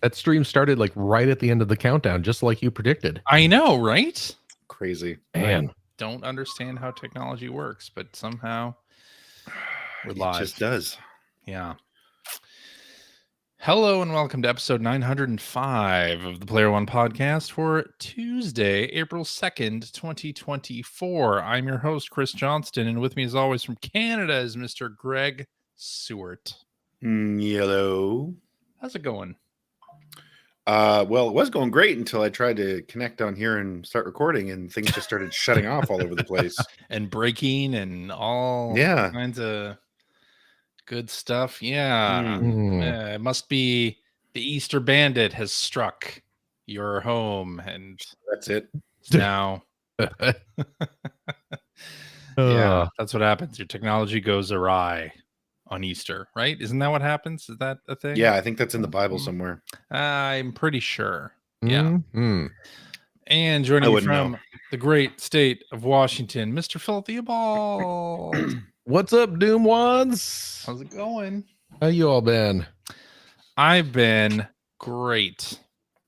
That stream started like right at the end of the countdown, just like you predicted. I know, right? Crazy. Man. I don't understand how technology works, but somehow we're It live. just does. Yeah. Hello and welcome to episode 905 of the Player One podcast for Tuesday, April 2nd, 2024. I'm your host, Chris Johnston, and with me as always from Canada is Mr. Greg Seward. Yellow. How's it going? Well, it was going great until I tried to connect on here and start recording, and things just started shutting off all over the place. And breaking and all kinds of good stuff. Yeah. It must be the Easter Bandit has struck your home, and that's it. Now, yeah, that's what happens. Your technology goes awry on Easter, right? Isn't that what happens? Is that a thing? Yeah, I think that's in the Bible somewhere. I'm pretty sure. Yeah. Mm-hmm. And joining me from the great state of Washington, Mr. Philip Theobald. What's up, Doomwads? How's it going? How you all been? I've been great.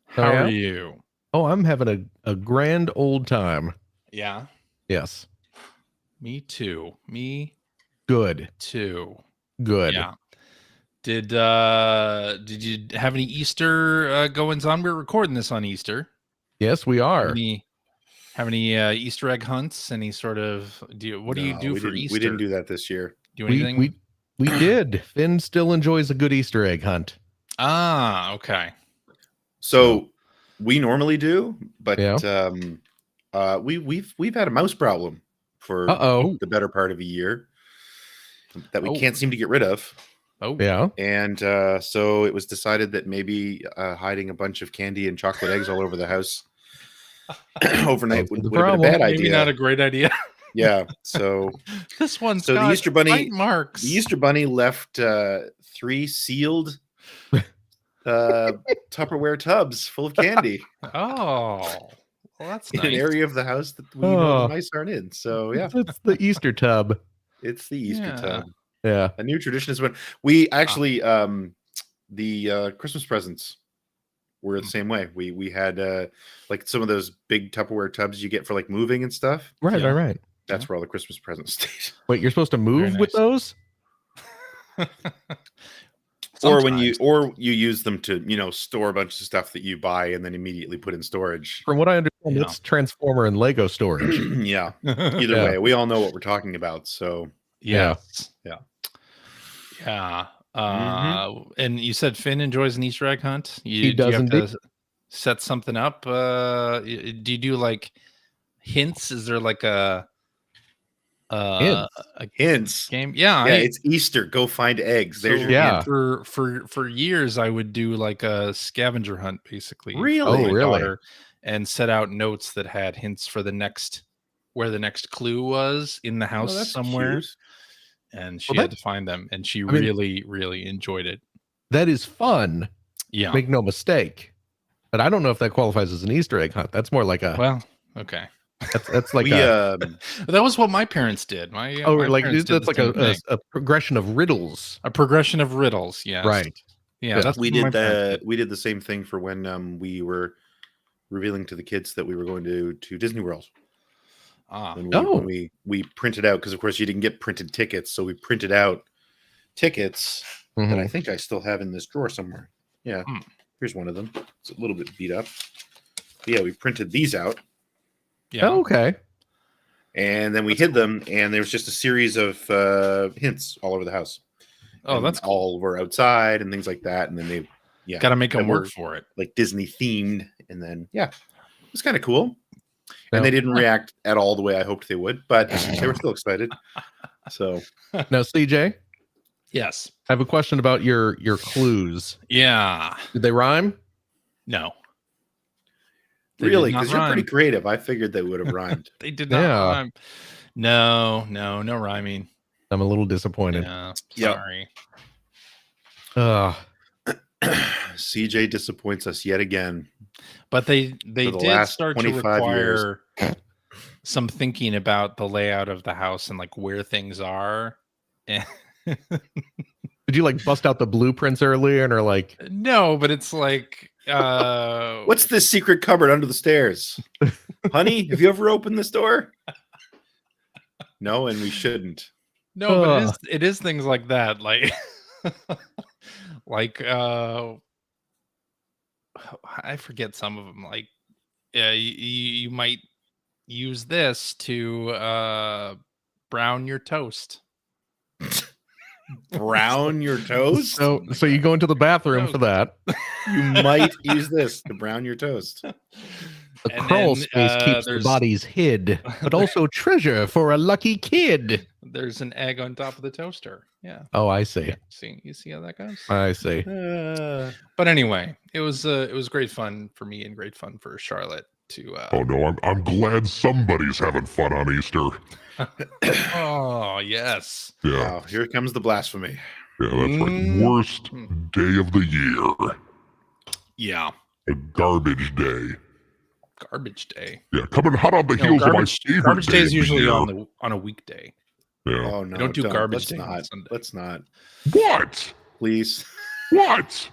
How are you? Oh, I'm having a grand old time. Yeah. Yes. Me too. Good. Good. Yeah. Did you have any Easter goings on? We're recording this on Easter. Yes, we are. Have any Easter egg hunts? Any sort of what do you do for Easter? We didn't do that this year. Do anything? We did. Finn still enjoys a good Easter egg hunt. Ah, okay. So we normally do, but we've had a mouse problem for the better part of a year that we can't seem to get rid of. Oh, yeah. And so it was decided that maybe hiding a bunch of candy and chocolate eggs all over the house overnight would have been a bad idea. Maybe not a great idea. Yeah. So this one's the Easter Bunny marks. The Easter Bunny left 3 sealed Tupperware tubs full of candy. Oh. Well, that's nice. In an area of the house that we know the mice aren't in. So yeah. It's the Easter tub. It's the Easter tub. Yeah. A new tradition is when we actually the Christmas presents were the same way. We had like some of those big Tupperware tubs you get for like moving and stuff. Right. That's where all the Christmas presents stayed. Wait, you're supposed to move with those? Or you use them to, store a bunch of stuff that you buy and then immediately put in storage. From what I understand, it's Transformer and Lego storage. Yeah. Either way, we all know what we're talking about. So yeah. And you said Finn enjoys an Easter egg hunt. He does. Do you have to set something up? Do you do like hints? Is there like a hints game? It's Easter, go find eggs. There's your hint. For years I would do like a scavenger hunt, basically. Really? And set out notes that had hints for where the next clue was in the house somewhere. Cute. And she had to find them, and she really enjoyed it. That is fun. Yeah, make no mistake. But I don't know if that qualifies as an Easter egg hunt. That's more like okay. That's like that was what my parents did. That's like a progression of riddles. A progression of riddles. Yes. Right. Yeah. We did the same thing for when we were revealing to the kids that we were going to Disney World. When we printed out, because of course you didn't get printed tickets, so we printed out tickets that I think I still have in this drawer somewhere. Yeah, here's one of them. It's a little bit beat up. But yeah, we printed these out. Yeah. Oh, okay. And then we hid them, and there was just a series of hints all over the house. Oh, that's cool. All were outside and things like that. And then they got to make them work for it, like Disney themed. And then it was kind of cool. And they didn't react at all the way I hoped they would, but they were still excited. So now, CJ. Yes. I have a question about your clues. Yeah. Did they rhyme? No. Really? Because you're pretty creative. I figured they would have rhymed. They did not rhyme. No rhyming. I'm a little disappointed. Sorry. CJ disappoints us yet again. But they did start to require some thinking about the layout of the house and like where things are. Did you like bust out the blueprints earlier and are like, No, but it's like What's this secret cupboard under the stairs? Honey, have you ever opened this door? No, and we shouldn't. No, but it is things like that, like like I forget some of them. Like you might use this to brown your toast. Brown your toast? so you go into the bathroom for that. You might use this to brown your toast. The crawl space keeps the bodies hid, but also treasure for a lucky kid. There's an egg on top of the toaster. Yeah. Oh, I see. You see how that goes? I see. But anyway, it was great fun for me and great fun for Charlotte to. Oh no, I'm glad somebody's having fun on Easter. Oh yes. Yeah. Wow, here comes the blasphemy. Yeah, that's right. Worst day of the year. Yeah. A garbage day. Garbage day. Yeah, coming hot on the heels of my favorite garbage day is usually year. on a weekday. Yeah. Oh no, don't do garbage day not. on Sunday. Let's not. What? Please. What?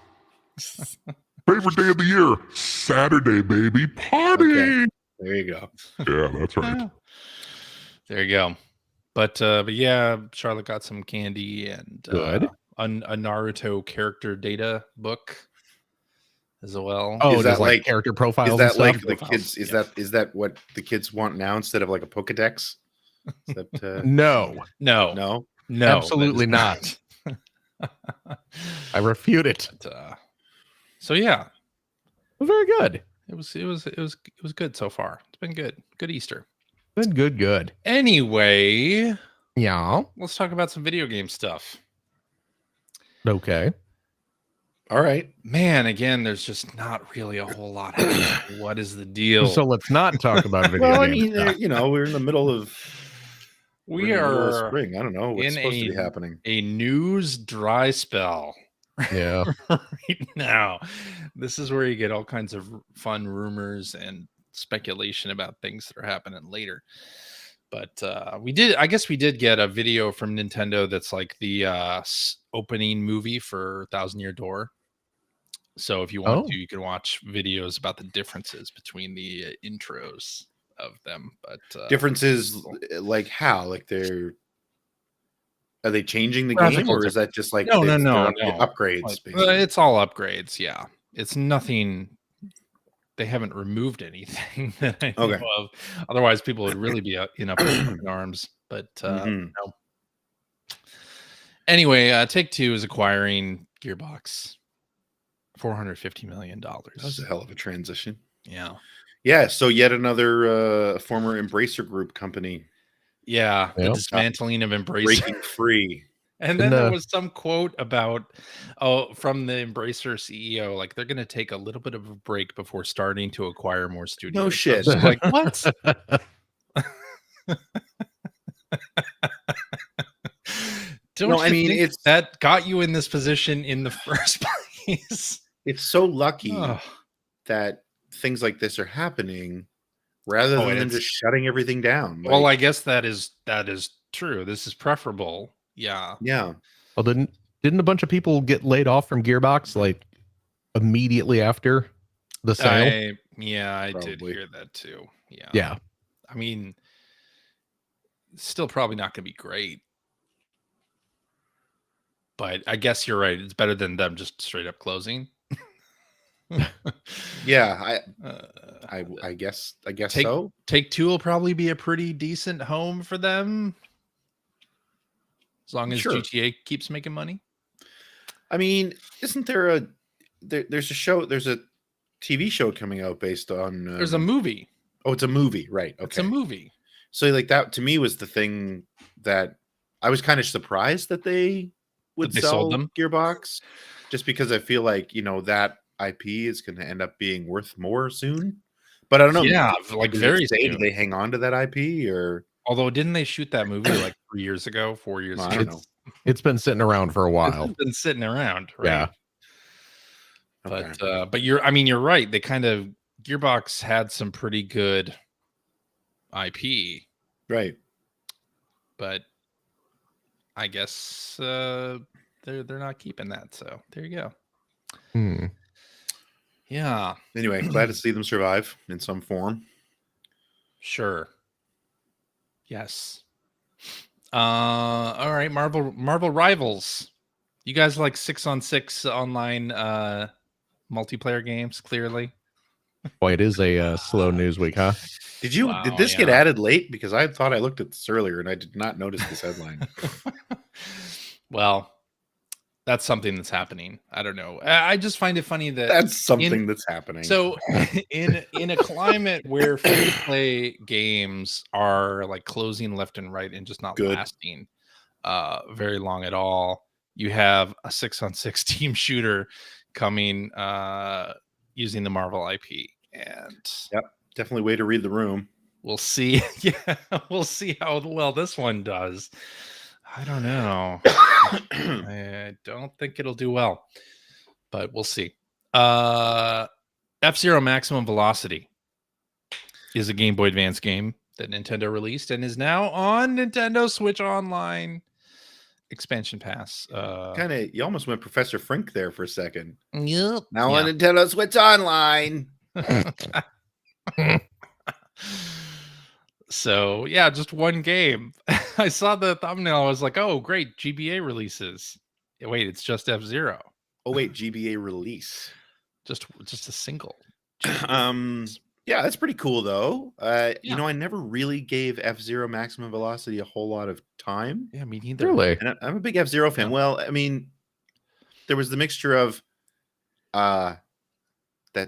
Favorite day of the year? Saturday, baby. Party. Okay. There you go. Yeah, that's right. There you go. But yeah, Charlotte got some candy and Good. a Naruto character data book as well. Oh, Is that like like character profiles? Is that and like stuff? the kids? Is that what the kids want now instead of like a Pokedex? Is that No, No, absolutely not. I refute it. But, so yeah, Very good. it was good so far. It's been good. Good Easter. Good. Anyway, Yeah. let's talk about some video game stuff. Okay. all right? Man, again, there's just not really a whole lot happening. What is the deal? So let's not talk about video Well, I games. mean, you know, we're in the middle of we we're in the middle of are spring. I don't know what's in supposed to be happening. a news dry spell. Yeah. Right now, this is where you get all kinds of fun rumors and speculation about things that are happening later. But I guess we did get a video from Nintendo that's like the opening movie for Thousand Year Door. So if you want to, you can watch videos about the differences between the intros of them. But Differences like how? Like are they changing the Graphical game, or is that just like No. upgrades? Like, basically? it's all upgrades. Yeah, it's nothing. They haven't removed anything that I know of. Otherwise, people would really be up in arms. But no. Anyway, Take-Two is acquiring Gearbox. $450 million. That was a hell of a transition. Yeah. So yet another former Embracer Group company. Yeah. The Yep. dismantling of Embracer. Breaking free. And then there was some quote about, from the Embracer CEO, like they're going to take a little bit of a break before starting to acquire more studios. No shit. So like, what? It's that got you in this position in the first place. It's so lucky that things like this are happening rather than them just shutting everything down. Like, well, I guess that is true. This is preferable. Yeah. Well, didn't a bunch of people get laid off from Gearbox like immediately after the sale? I did hear that too. Yeah. I mean, still probably not going to be great, but I guess you're right. It's better than them just straight up closing. Yeah, I guess so. Take-Two will probably be a pretty decent home for them. As long as GTA keeps making money. I mean, isn't there there's a TV show coming out based on there's a movie. Oh, it's a movie, right? Okay. It's a movie. So like that to me was the thing that I was kind of surprised that they would sell them Gearbox, just because I feel like, that IP is going to end up being worth more soon. But I don't know. Yeah, like very soon. Do they hang on to that IP or? Although, didn't they shoot that movie like 4 years ago? I don't know. It's been sitting around for a while. It's been sitting around, right? Yeah. But you're right. They kind of Gearbox had some pretty good IP, right? But I guess they're not keeping that. So there you go. Hmm. Yeah. Anyway, glad to see them survive in some form. Sure. Yes. All right, Marvel Rivals. You guys like 6-on-6 online multiplayer games, clearly. Boy, it is a slow news week, huh? Did this get added late? Because I thought I looked at this earlier and I did not notice this headline. Well, that's something that's happening. I don't know. I just find it funny that That's something that's happening. So in a climate where free-to-play games are like closing left and right and just not lasting very long at all, you have a 6-on-6 team shooter coming using the Marvel IP. And yep, definitely way to read the room. We'll see. Yeah, we'll see how well this one does. I don't know. I don't think it'll do well, but we'll see. F-Zero Maximum Velocity is a Game Boy Advance game that Nintendo released and is now on Nintendo Switch Online expansion pass. You almost went Professor Frink there for a second. Yep. Now on Nintendo Switch Online. So yeah, just one game. I saw the thumbnail. I was like, oh great, GBA releases. Wait, it's just F-Zero. Oh wait, GBA release. Just a single. Yeah, that's pretty cool though. You know, I never really gave F-Zero Maximum Velocity a whole lot of time. Yeah, me neither. Really? And I'm a big F-Zero fan. Well, I mean, there was the mixture of that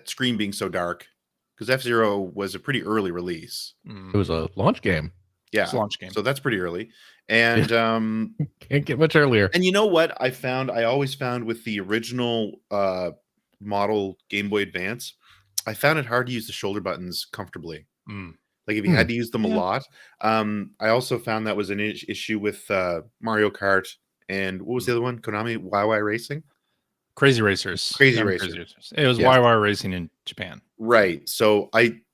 screen being so dark, because F-Zero was a pretty early release. It was a launch game. Yeah, it's a launch game. So that's pretty early. And can't get much earlier. And you know what I always found with the original model Game Boy Advance, I found it hard to use the shoulder buttons comfortably. Like if you had to use them a lot. I also found that was an issue with Mario Kart and what was the other one? Konami YY Racing? Crazy Racers. Crazy Racers. It was YY Racing in Japan. Right. So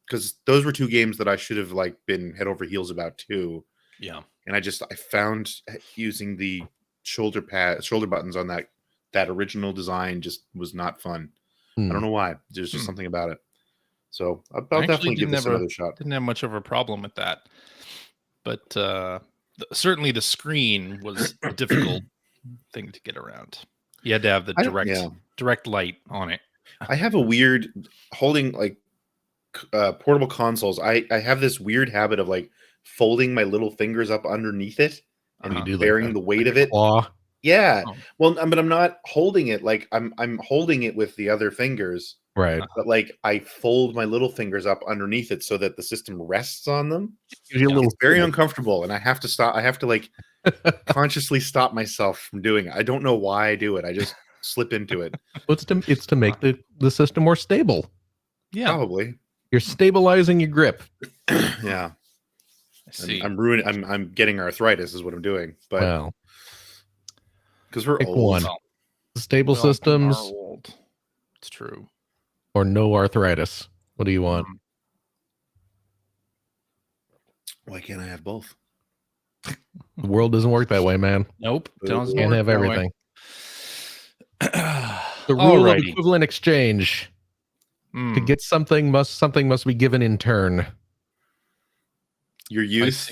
because those were two games that I should have like been head over heels about too. Yeah. And I found using the shoulder buttons on that original design just was not fun. I don't know why. There's just something about it. So I'll definitely give this another shot. Didn't have much of a problem with that, but certainly the screen was a difficult thing to get around. You had to have the direct light on it. I have a weird holding like portable consoles. I have this weird habit of like folding my little fingers up underneath it and bearing the weight of it. Yeah. Well, but I'm not holding it like I'm holding it with the other fingers. Right. But like I fold my little fingers up underneath it so that the system rests on them. It's very uncomfortable, and I have to stop. I have to like consciously stop myself from doing it. I don't know why I do it. I just slip into it. It's to make the system more stable. Yeah. Probably. You're stabilizing your grip. Yeah. I'm getting arthritis is what I'm doing. But because we're old. Stable systems. Old. It's true. Or no arthritis. What do you want? Why can't I have both? The world doesn't work that way, man. Nope. Can't have everything. The rule of equivalent exchange. To get something must be given in turn. Your youth,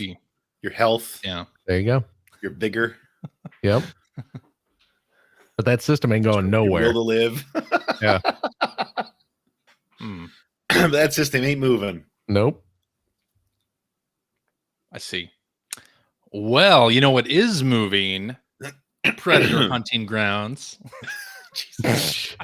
your health. Yeah. There you go. Your vigor. Yep. But that system ain't going nowhere. Your will to live. Yeah. That system ain't moving. Nope. I see. Well, you know what is moving? Predator Hunting Grounds. Which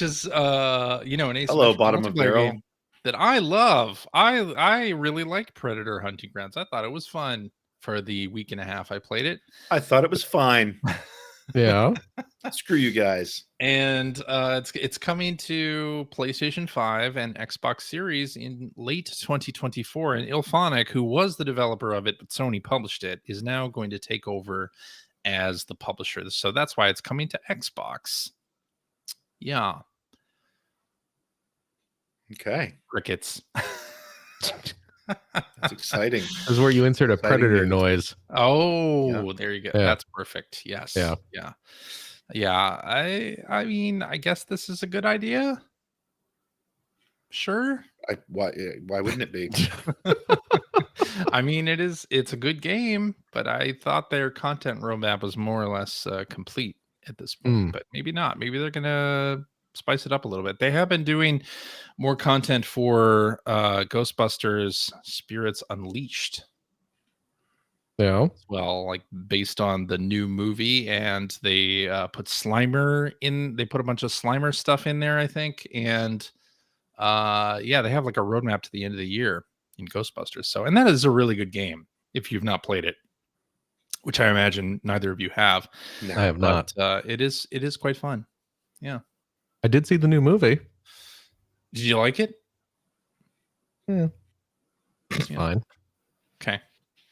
is an asymmetrical bottom of barrel game that I love. I really like Predator Hunting Grounds. I thought it was fun for the week and a half I played it. I thought it was fine. Yeah. Screw you guys. And it's coming to PlayStation 5 and Xbox Series in late 2024. And Ilphonic, who was the developer of it, but Sony published it, is now going to take over as the publisher. So that's why it's coming to Xbox. Yeah. Okay. Crickets. That's exciting. This is where you insert a predator noise. Oh, there you go. Yeah. That's perfect. Yes. Yeah. I mean, I guess this is a good idea. Sure. Why wouldn't it be? I mean, it's a good game, but I thought their content roadmap was more or less complete at this point, but maybe not. Maybe they're gonna spice it up a little bit. They have been doing more content for Ghostbusters Spirits Unleashed. Yeah. Well, like based on the new movie, and they put Slimer in. They put a bunch of Slimer stuff in there, I think, and yeah, they have like a roadmap to the end of the year in Ghostbusters. So, and that is a really good game if you've not played it, which I imagine neither of you have. No, I have not. It is quite fun. Yeah, I did see the new movie. did you like it? Yeah, it's fine. Okay,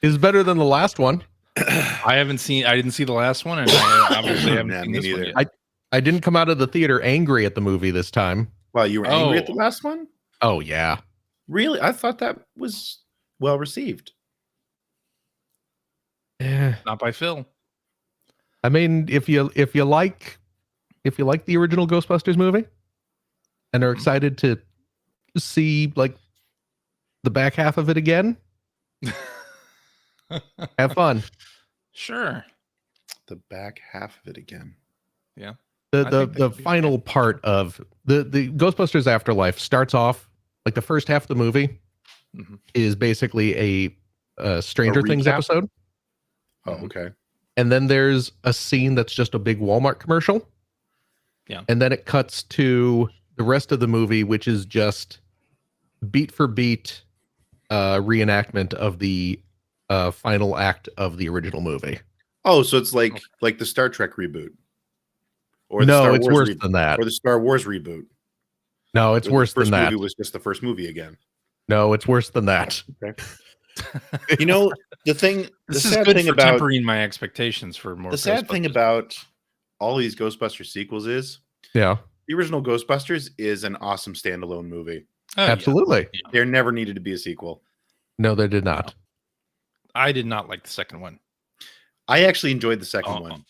It's better than the last one. I didn't see the last one, and I obviously haven't seen this one yet. I didn't come out of the theater angry at the movie this time. Well, you were angry at the last one? Oh yeah. Really? I thought that was well received. Yeah. Not by Phil. I mean, if you like the original Ghostbusters movie and are excited to see like the back half of it again, have fun. Sure. The back half of it again. Yeah. The final part of the Ghostbusters Afterlife starts off like the first half of the movie is basically a Stranger Things episode. Oh, okay. And then there's a scene that's just a big Walmart commercial. Yeah. And then it cuts to the rest of the movie, which is just beat for beat reenactment of the final act of the original movie. Oh, so it's like the Star Trek reboot. Or no, Star it's Wars worse than that. Or the Star Wars reboot. No, it's worse than that. The first movie was just the first movie again. No, it's worse than that. Okay. You know, this is good for tempering my expectations for more. The sad thing about all these Ghostbusters sequels is, the original Ghostbusters is an awesome standalone movie. Absolutely. Yeah. There never needed to be a sequel. No, there did not. I did not like the second one. I actually enjoyed the second one.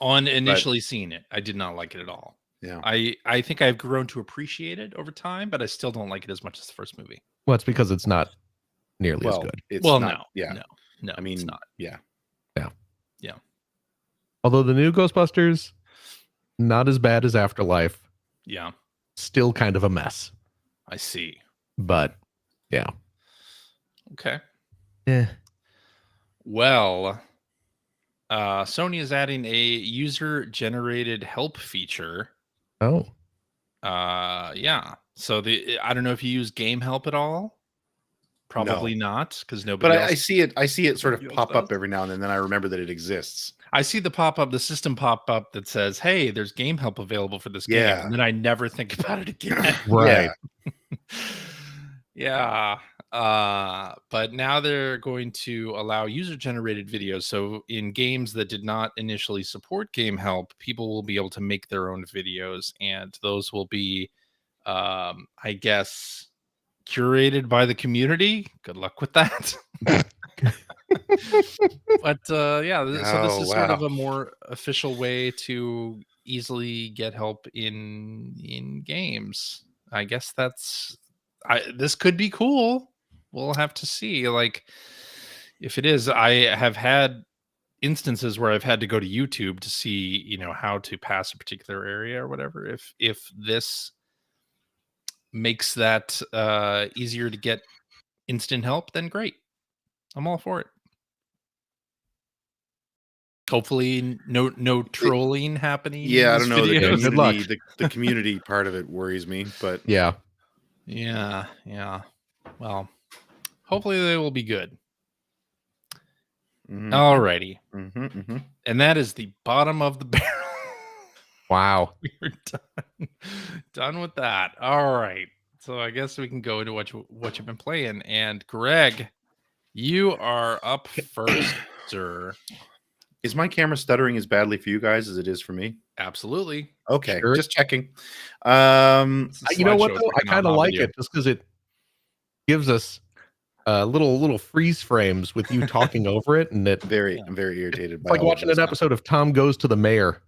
On initially seeing it, I did not like it at all. Yeah. I think I've grown to appreciate it over time, but I still don't like it as much as the first movie. Well, it's because it's not nearly as good. No. I mean, it's not. Yeah. Although the new Ghostbusters, not as bad as Afterlife. Yeah. Still kind of a mess. I see. But yeah. Okay. Yeah. Well, Sony is adding a user-generated help feature. Oh. Yeah. So I don't know if you use Game Help at all. Probably not, because nobody. But I see it sort of pop up every now and then I remember that it exists. I see the system pop up that says, "Hey, there's Game Help available for this game," and then I never think about it again. Right. Yeah. But now they're going to allow user-generated videos. So in games that did not initially support Game Help, people will be able to make their own videos, and those will be, I guess, curated by the community. Good luck with that. But yeah, so this is sort of a more official way to easily get help in games. I guess this could be cool. We'll have to see. Like, if it is, I have had instances where I've had to go to YouTube to see, how to pass a particular area or whatever. If this makes that easier to get instant help, then great. I'm all for it. Hopefully no trolling happening. Yeah, I don't know. Good luck. The community part of it worries me, but yeah. Well, hopefully they will be good. Mm-hmm. Alrighty. Mm-hmm. And that is the bottom of the barrel. Wow. We're done with that. All right. So I guess we can go into what you've been playing. And Greg, you are up first, sir. Is my camera stuttering as badly for you guys as it is for me? Absolutely. Okay, sure. Just checking. You know what, though? I kind of like it just because it gives us little freeze frames with you talking over it, and I'm very irritated it's by like all of watching this an now. episode of Tom Goes to the Mayor.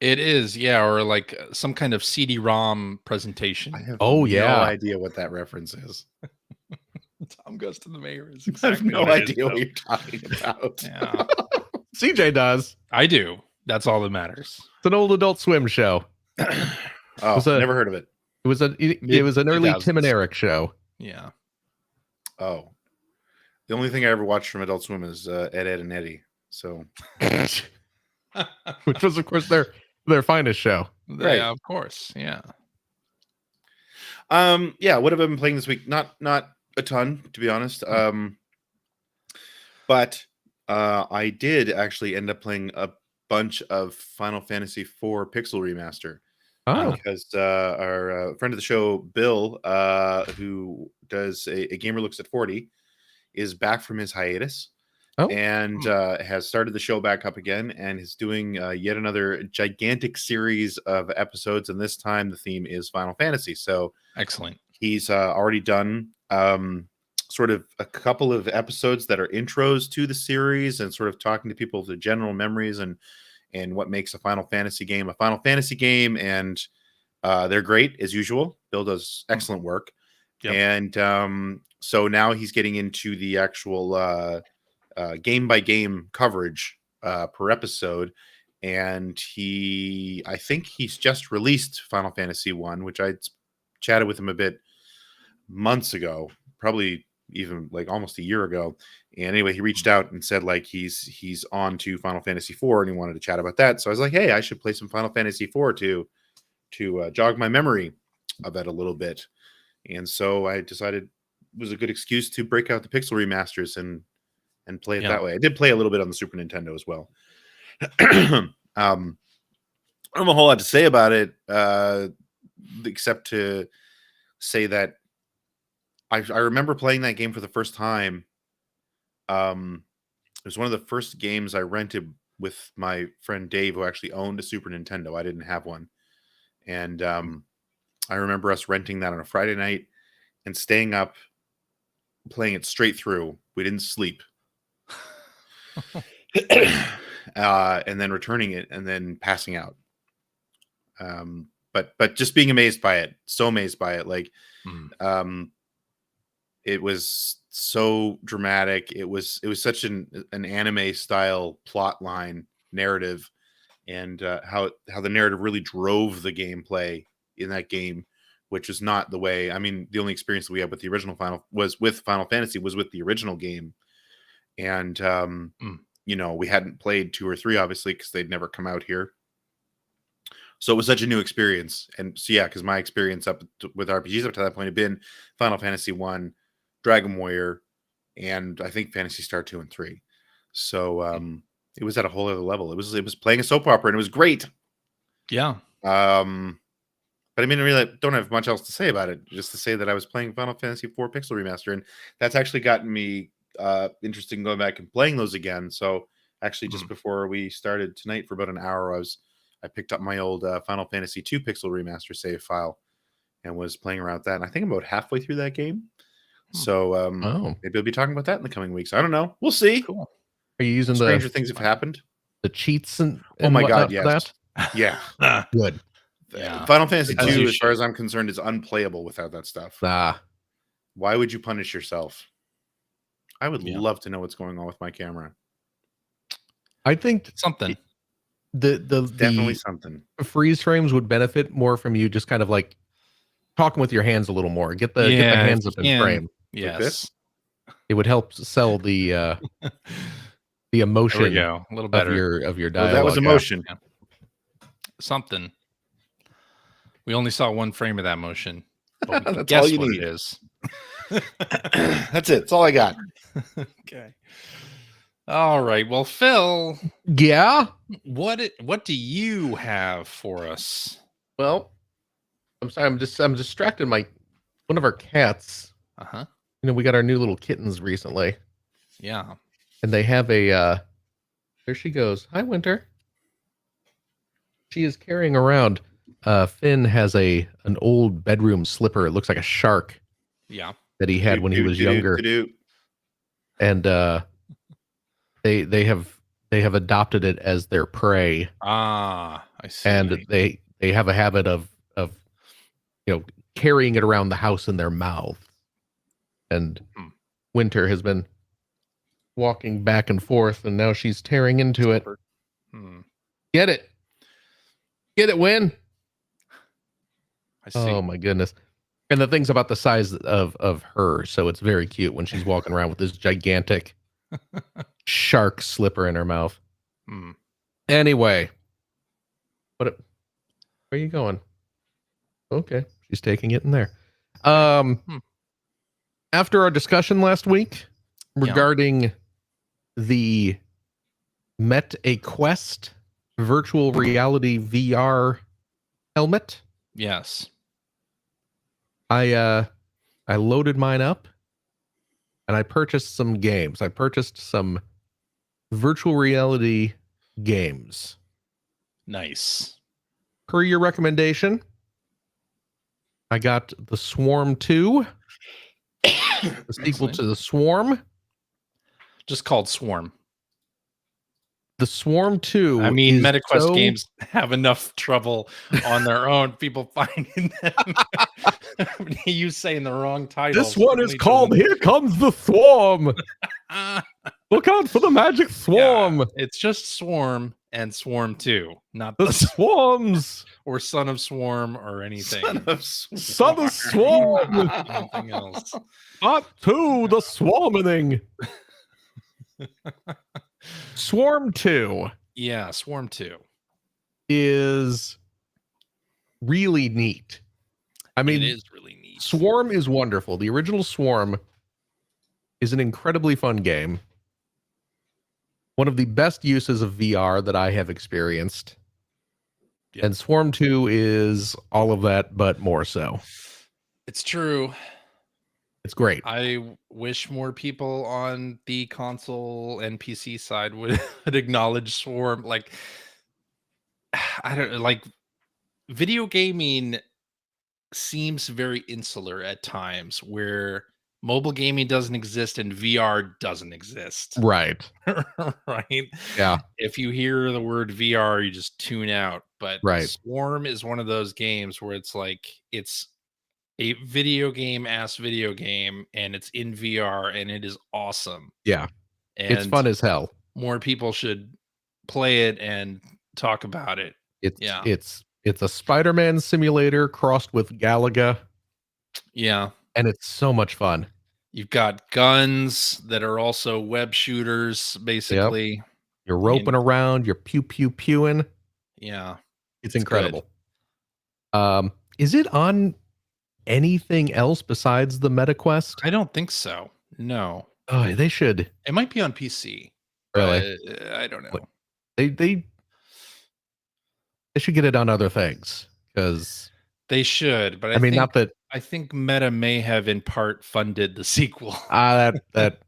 It is, yeah, or like some kind of CD-ROM presentation. I have Oh, no yeah. idea what that reference is. Tom Goes to the Mayor is I have exactly no what it is, idea what though. you're talking about. Yeah, CJ does. I do. That's all that matters. It's an old Adult Swim show. Oh, was a- never heard of it. It was an early Tim and Mid-2000s. Eric show. Yeah. Oh, the only thing I ever watched from Adult Swim is Ed, Ed, and Eddie. So, Which was, of course, their finest show. Right. Yeah, of course. Yeah. yeah, what have I been playing this week? Not a ton, to be honest. But I did actually end up playing a bunch of Final Fantasy IV Pixel Remaster. Oh, Because our friend of the show, Bill, who does a Gamer Looks at 40, is back from his hiatus. Oh. And has started the show back up again and is doing yet another gigantic series of episodes. And this time the theme is Final Fantasy. So Excellent. he's already done sort of a couple of episodes that are intros to the series and sort of talking to people the general memories and what makes a Final Fantasy game. And they're great as usual. Bill does excellent work. Yep. And so now he's getting into the actual game by game coverage per episode. And I think he's just released Final Fantasy 1, which I chatted with him a bit months ago, probably even like almost a year ago. And anyway, he reached out and said like he's on to Final Fantasy 4 and he wanted to chat about that. So I was like, hey, I should play some Final Fantasy 4 to jog my memory of it a little bit. And so I decided it was a good excuse to break out the Pixel remasters and play it that way. I did play a little bit on the Super Nintendo as well. I don't have a whole lot to say about it, except to say that I remember playing that game for the first time. It was one of the first games I rented with my friend Dave, who actually owned a Super Nintendo. I didn't have one. And I remember us renting that on a Friday night and staying up, playing it straight through. We didn't sleep. And then returning it and then passing out. But just being amazed by it. So amazed by it. Like, it was so dramatic. It was such an anime style plot line narrative, and how the narrative really drove the gameplay in that game, which is not the way. I mean, the only experience that we had with the original Final Fantasy was with the original game, and you know, we hadn't played 2 or 3 obviously because they'd never come out here. So it was such a new experience, and so yeah, because my experience with RPGs up to that point had been Final Fantasy 1, Dragon Warrior, and I think Phantasy Star 2 and 3. So it was at a whole other level. It was playing a soap opera, and it was great. Yeah. But I mean, I really don't have much else to say about it. Just to say that I was playing Final Fantasy IV Pixel Remaster, and that's actually gotten me interested in going back and playing those again. So actually, just before we started tonight, for about an hour, I picked up my old Final Fantasy II Pixel Remaster save file and was playing around with that. And I think I'm about halfway through that game. So maybe I'll be talking about that in the coming weeks. I don't know. We'll see. Cool. are you using Stranger things have happened. the cheats and Oh my God, whatnot for yes. Yeah. that? Good. Yeah. Final Fantasy As II, you as far should. as I'm concerned, is unplayable without that stuff. Ah, Why would you punish yourself? I would Yeah. love to know what's going on with my camera. I think Something. Definitely the something. freeze frames would benefit more from you just kind of like talking with your hands a little more. Get the hands up in can. frame. Yes. this? It would help sell the There we emotion go. A little of better. your Well, dialogue. that was emotion. Something. We only saw one frame of that motion. But we can That's guess all you what need. it is. That's it. That's all I got. Okay. All right. Well, Phil, Yeah. what do you have for us? Well, I'm sorry. I'm distracted. One of our cats. Uh-huh. You know, we got our new little kittens recently, Yeah. and they have a. There she goes. Hi, Winter. She is carrying around. Finn has an old bedroom slipper. It looks like a shark. Yeah. that he had when he was younger, and they have adopted it as their prey. I see. And they have a habit of carrying it around the house in their mouth. And Winter has been walking back and forth, and now she's tearing into it. Get it, Win. I see. Oh my goodness. And the thing's about the size of her, so it's very cute when she's walking around with this gigantic shark slipper in her mouth. Anyway, where are you going? Okay, she's taking it in there. After our discussion last week regarding the Met a Quest virtual reality VR helmet, yes, I loaded mine up and I purchased some games. I purchased some virtual reality games. Nice. Per your recommendation, I got The Swarm 2, the sequel to The Swarm. Just called Swarm. The Swarm 2. I mean, MetaQuest games have enough trouble on their own. People finding them. You saying the wrong title. This one is called Here Comes the Swarm. Look out for the magic swarm. Yeah, it's just Swarm and Swarm 2, not the swarms or Son of Swarm or anything. Son of Swarm. Anything else. Part 2, the swarming. Swarm 2. Yeah, Swarm 2 is really neat. I mean, it is really neat. Swarm is wonderful. The original Swarm is an incredibly fun game. One of the best uses of VR that I have experienced. Yep. And Swarm 2 is all of that, but more so. It's true. It's great. I wish more people on the console and PC side would acknowledge Swarm. Like, I don't like video gaming seems very insular at times where mobile gaming doesn't exist and VR doesn't exist. Right. Right. Yeah. If you hear the word VR, you just tune out. But Swarm is one of those games where it's like it's a video game and it's in VR and it is awesome. Yeah. And it's fun as hell. More people should play it and talk about it. It's a Spider-Man simulator crossed with Galaga. Yeah. And it's so much fun. You've got guns that are also web shooters, basically. Yep. You're roping around, you're pewing. Yeah. It's incredible. Good. Is it on anything else besides the MetaQuest? I don't think so. No. Oh, they should. It might be on PC. Really? I don't know. They should get it on other things because they should. But I think Meta may have in part funded the sequel. That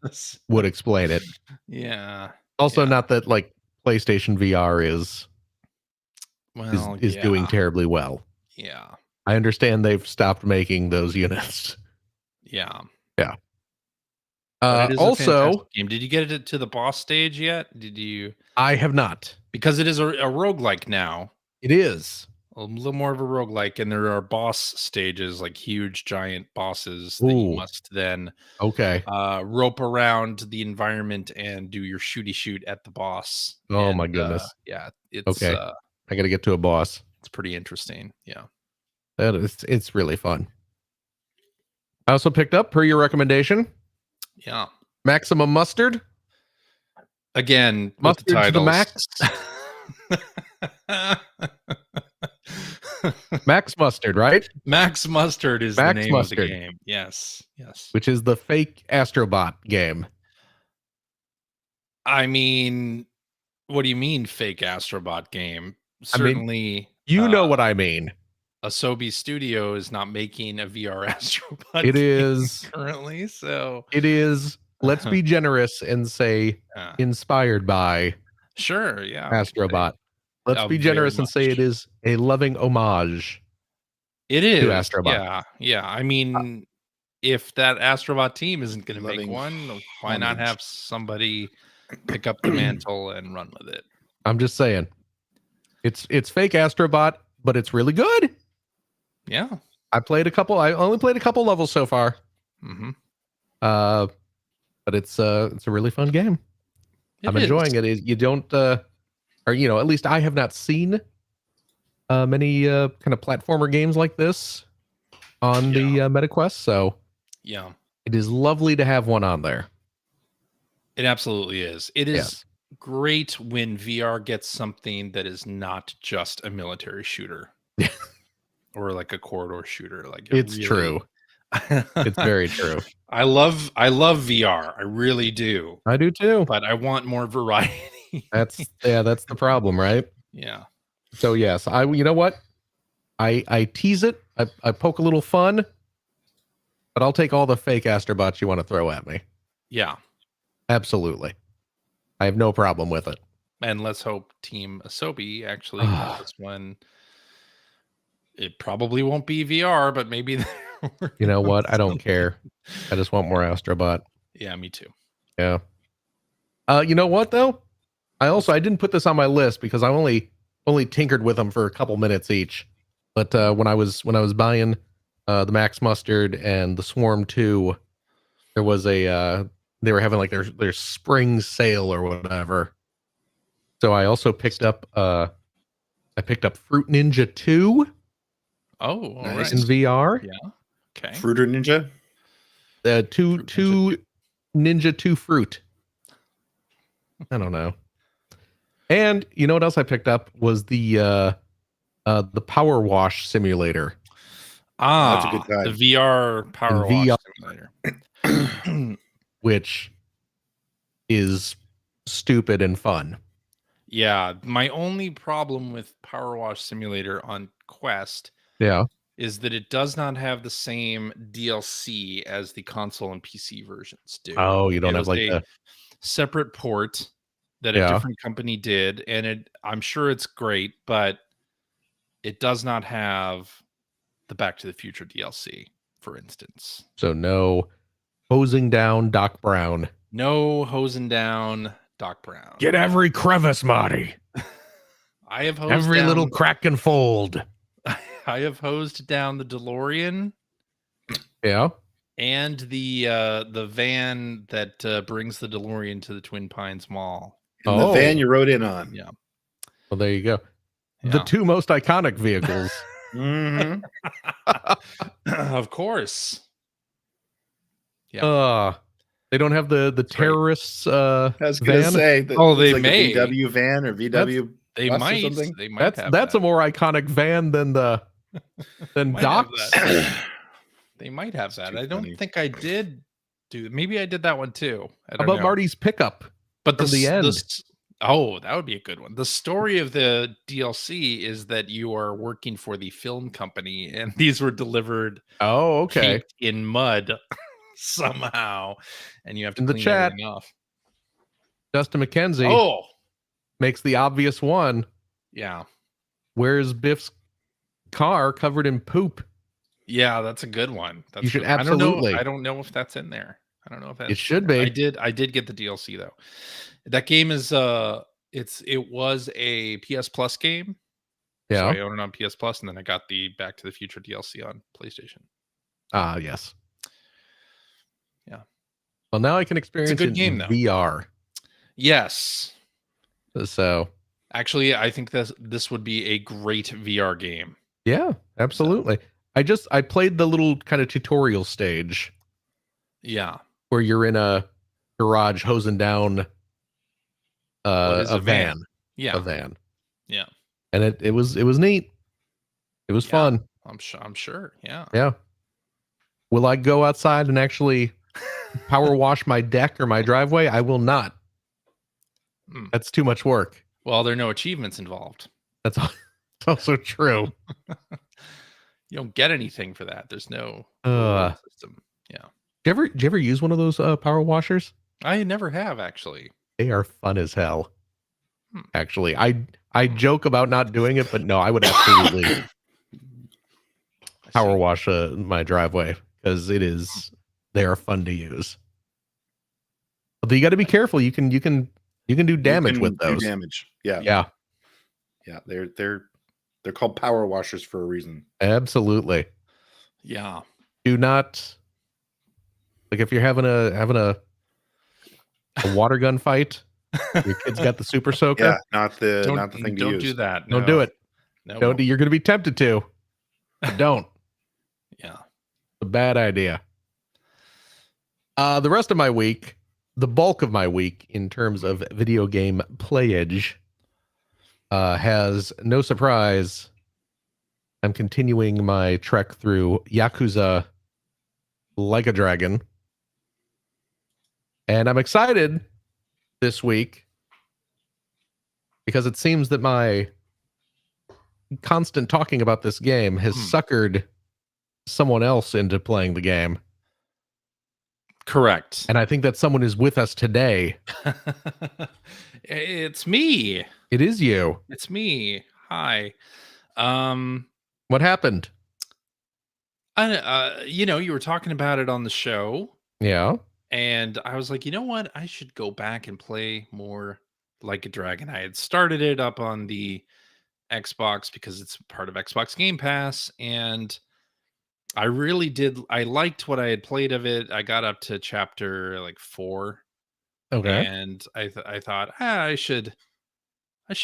would explain it. Yeah. Also, not that like PlayStation VR is doing terribly well. Yeah. I understand they've stopped making those units. Yeah. Yeah. Also, game. Did you get it to the boss stage yet? Did you? I have not. Because it is a roguelike now. It is. A little more of a roguelike, and there are boss stages, like huge giant bosses that you must then rope around the environment and do your shooty shoot at the boss. Oh my goodness. Yeah. It's okay. I gotta get to a boss. It's pretty interesting. Yeah. It's really fun. I also picked up, per your recommendation, Maximum Mustard. Again, mustard to the max. Max Mustard, right? Max Mustard is the name of the game. Yes. Which is the fake Astrobot game. I mean, what do you mean fake Astrobot game? Certainly, you know what I mean. Asobi Studio is not making a VR Astrobot. It is currently, so it is. Let's be generous and say inspired by. Sure, yeah, Astrobot. Let's be generous and say it is a loving homage. It is to Astrobot. Yeah. I mean, if that Astrobot team isn't going to make Loving one, why not homage. have somebody pick up the mantle and run with it? I'm just saying, it's fake Astrobot, but it's really good. Yeah. I only played a couple levels so far. Mm-hmm. But it's a really fun game. I'm enjoying it. You don't, or at least I have not seen many kind of platformer games like this on the MetaQuest. So yeah, it is lovely to have one on there. It absolutely is. It is great when VR gets something that is not just a military shooter or like a corridor shooter. Like it's really... true. It's very true. I love VR. I really do. I do too. But I want more variety. That's the problem, right? Yeah. So yes, you know what? I tease it. I poke a little fun, but I'll take all the fake Astrobots you want to throw at me. Yeah. Absolutely. I have no problem with it. And let's hope Team Asobi actually has this one. It probably won't be VR, but maybe you know what? I don't care. I just want more Astrobot. Yeah, me too. Yeah. You know what though? I didn't put this on my list because I only tinkered with them for a couple minutes each. But when I was buying the Max Mustard and the Swarm 2, there was they were having like their spring sale or whatever. So I also picked up Fruit Ninja 2. Oh, all nice. Right. In VR. Yeah. Okay. Fruiter Ninja? Two Ninja 2 Fruit. I don't know. And you know what else I picked up was the Power Wash Simulator. That's a good time. The VR Power Wash Simulator. Which is stupid and fun. Yeah. My only problem with Power Wash Simulator on Quest is that it does not have the same DLC as the console and PC versions do. Oh, you don't have like a separate port that a different company did, and I'm sure it's great, but it does not have the Back to the Future DLC, for instance. So no hosing down Doc Brown. No hosing down Doc Brown. Get every crevice, Marty. I have hosed every down, little crack and fold. I have hosed down the DeLorean. Yeah. And the van that brings the DeLorean to the Twin Pines Mall. And the van you rode in on. Yeah. Well, there you go. Yeah. The two most iconic vehicles. Mm-hmm. Of course. Yeah. They don't have the terrorists. I was gonna say that. They like may a VW van or VW. They might. They might. That's a more iconic van than Doc's. They might have that. I don't think I did do. Maybe I did that one too. How about Marty's pickup? But the end. That would be a good one. The story of the DLC is that you are working for the film company, and these were delivered. Oh, okay. In mud somehow, and you have to clean the chat everything off. Justin McKenzie makes the obvious one. Yeah. Where's Biff's car covered in poop? Yeah, that's a good one. You should absolutely. I don't know if that's in there. I don't know if that. It should be. I did get the DLC though. That game is it was a PS Plus game. Yeah. So I own it on PS Plus, and then I got the Back to the Future DLC on PlayStation. Ah, yes. Yeah. Well, now I can experience it's a good it game, in though. VR. Yes. So actually, I think this would be a great VR game. Yeah, absolutely. So. I played the little kind of tutorial stage. Yeah. Where you're in a garage hosing down a van. Yeah. A van. Yeah. And it was neat. It was fun. I'm sure. Yeah. Yeah. Will I go outside and actually power wash my deck or my driveway? I will not. That's too much work. Well, there are no achievements involved. That's also true. You don't get anything for that. There's no system. Yeah. Did you ever use one of those power washers? I never have, actually. They are fun as hell. Actually, I joke about not doing it, but no, I would absolutely power wash my driveway because it is they are fun to use. But you got to be careful. You can do damage with those. Do damage. Yeah. Yeah. Yeah. They're called power washers for a reason. Absolutely. Yeah. Do not, like, if you're having a water gun fight, your kid's got the super soaker. Yeah, not the thing to use. Don't do that. Don't do it. No. Don't. You're going to be tempted to, but don't. Yeah. A bad idea. The rest of my week, the bulk of my week in terms of video game playage, has, no surprise, I'm continuing my trek through Yakuza Like a Dragon. And I'm excited this week because it seems that my constant talking about this game has suckered someone else into playing the game. Correct. And I think that someone is with us today. It's me. It is you. It's me. Hi. What happened? You were talking about it on the show. Yeah. And I was like, you know what? I should go back and play more Like a Dragon. I had started it up on the Xbox because it's part of Xbox Game Pass. And I really did. I liked what I had played of it. I got up to chapter 4. Okay. And I thought, I should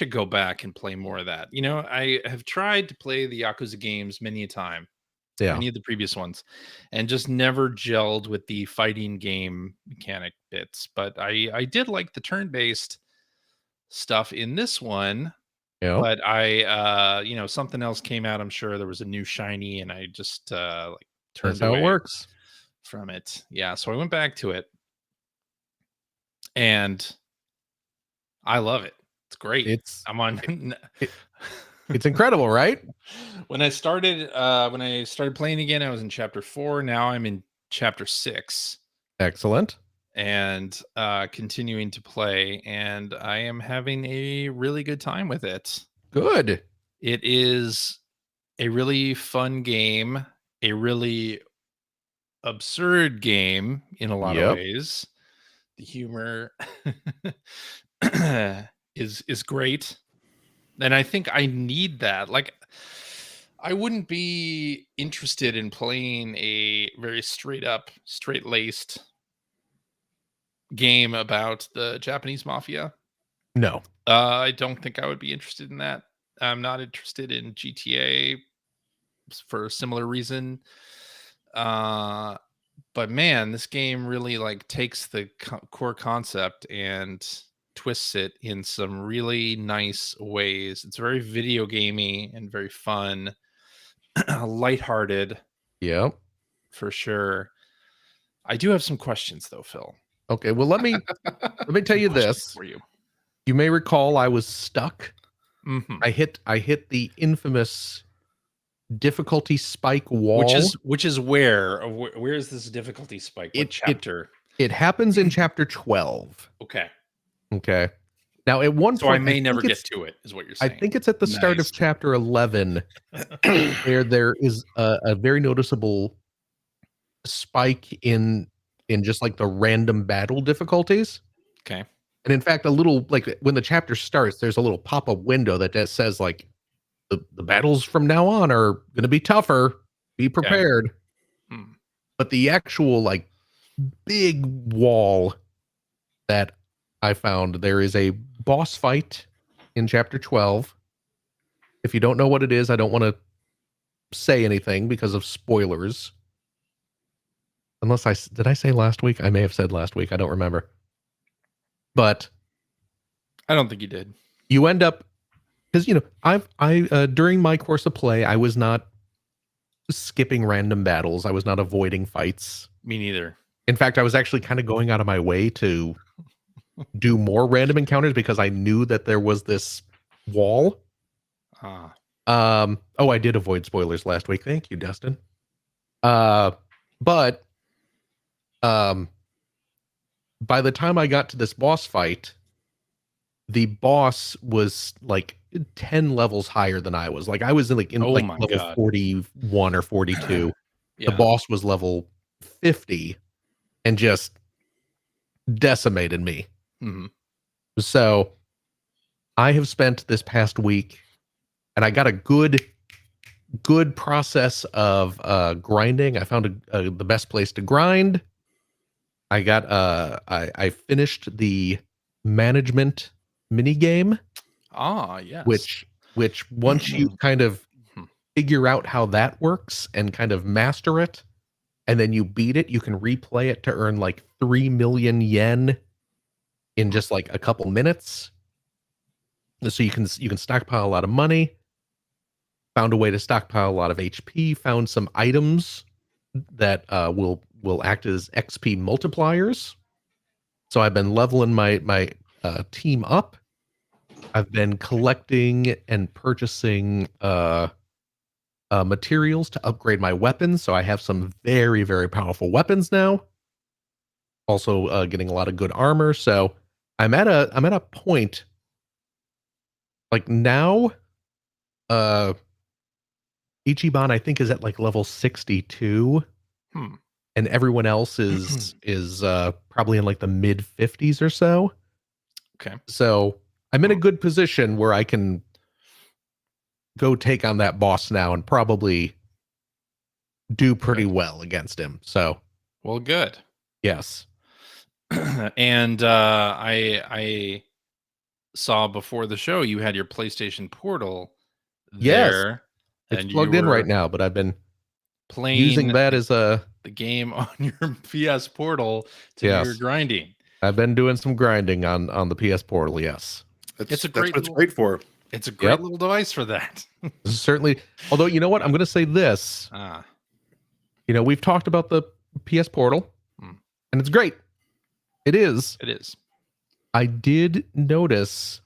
go back and play more of that. I have tried to play the Yakuza games many a time. Yeah. Many of the previous ones, and just never gelled with the fighting game mechanic bits. But I did like the turn-based stuff in this one. Yeah. But I something else came out. I'm sure there was a new shiny, and I just turned That's how away it works from it. Yeah, so I went back to it, and I love it. It's great. I'm on. It's incredible, right? When I started playing again, I was in chapter 4. Now I'm in chapter 6. Excellent. And continuing to play, and I am having a really good time with it. Good. It is a really fun game, a really absurd game in a lot of ways. The humor is great. And I think I need that. Like, I wouldn't be interested in playing a very straight-laced game about the Japanese mafia. No. I don't think I would be interested in that. I'm not interested in GTA for a similar reason. But man, this game really takes the core concept and twists it in some really nice ways. It's very video gamey and very fun, lighthearted. Yep. For sure. I do have some questions though, Phil. Okay, well let me tell you this. For you. You may recall I was stuck. Mm-hmm. I hit the infamous difficulty spike wall. Which is where is this difficulty spike? What chapter? It happens in chapter 12. Okay. Now at one point, so I may never get to it, is what you're saying. I think it's at the start of chapter 11 where there is a very noticeable spike in just the random battle difficulties. Okay. And in fact, a little when the chapter starts, there's a little pop-up window that says the battles from now on are going to be tougher. Be prepared. Okay. But the actual big wall that I found, there is a boss fight in chapter 12. If you don't know what it is, I don't want to say anything because of spoilers. Unless did I say last week? I may have said last week. I don't remember. But I don't think you did. You end up, because I during my course of play, I was not skipping random battles. I was not avoiding fights. Me neither. In fact, I was actually kind of going out of my way to do more random encounters because I knew that there was this wall. I did avoid spoilers last week. Thank you, Dustin. But by the time I got to this boss fight, the boss was 10 levels higher than I was. I was in level 41 or 42. Yeah. The boss was level 50. and just decimated me. Mm-hmm. So I have spent this past week, and I got a good process of grinding. I found the best place to grind. I got I finished the management mini game. Ah, yes. Which once you kind of figure out how that works and kind of master it, and then you beat it, you can replay it to earn like 3 million yen in just like a couple minutes. So you can stockpile a lot of money. Found a way to stockpile a lot of HP. Found some items that will act as XP multipliers. So I've been leveling my team up. I've been collecting and purchasing materials to upgrade my weapons. So I have some very, very powerful weapons now. Also getting a lot of good armor. So I'm at a point like now. Ichiban, I think, is at like level 62. And everyone else is probably in like the mid 50s or so. Okay. So I'm in a good position where I can go take on that boss now and probably do pretty well against him. So, well, good. Yes. And I saw before the show you had your PlayStation Portal there. It's and plugged in right now, but I've been playing using that as the game on your PS Portal to do your grinding. I've been doing some grinding on the PS Portal. Yes, that's what it's great for. It's a great little device for that. Certainly. Although, you know what, I'm going to say this. You know, we've talked about the PS Portal, and it's great. It is. It is. I did notice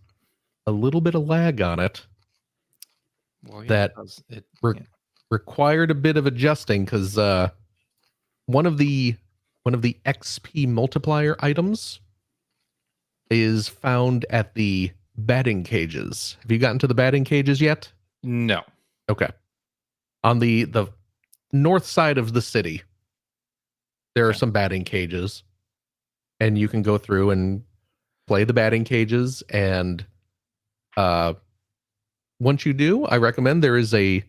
a little bit of lag on it. Well, that required a bit of adjusting because one of the XP multiplier items is found at the batting cages. Have you gotten to the batting cages yet? No. Okay. On the north side of the city, there are some batting cages, and you can go through and play the batting cages. And once you do, I recommend there is a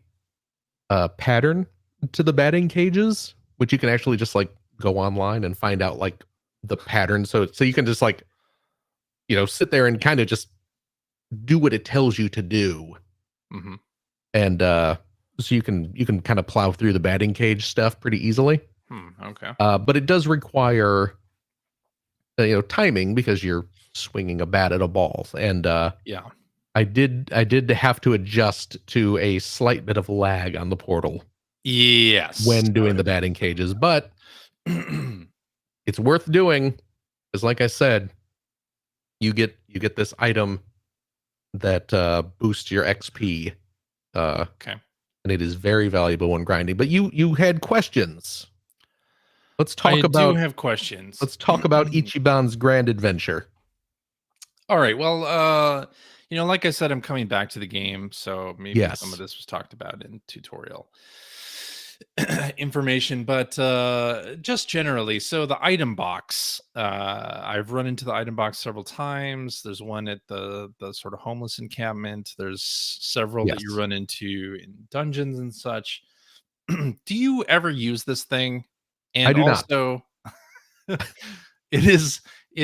pattern to the batting cages, which you can actually just like go online and find out like the pattern. So you can just like, you know, sit there and kind of just do what it tells you to do. And so you can kind of plow through the batting cage stuff pretty easily. Okay. But it does require timing because you're swinging a bat at a ball. And I did have to adjust to a slight bit of lag on the portal. Yes. When doing the batting cages, but it's worth doing because, like I said, you get this item that boosts your XP. Okay. And it is very valuable when grinding. But you had questions. Let's talk I about. do have questions. Let's talk about Ichiban's grand adventure. All right. Well, like I said, I'm coming back to the game, so maybe some of this was talked about in tutorial information, but just generally. So the item box, I've run into the item box several times. There's one at the sort of homeless encampment. There's several that you run into in dungeons and such. Do you ever use this thing? And I do also, it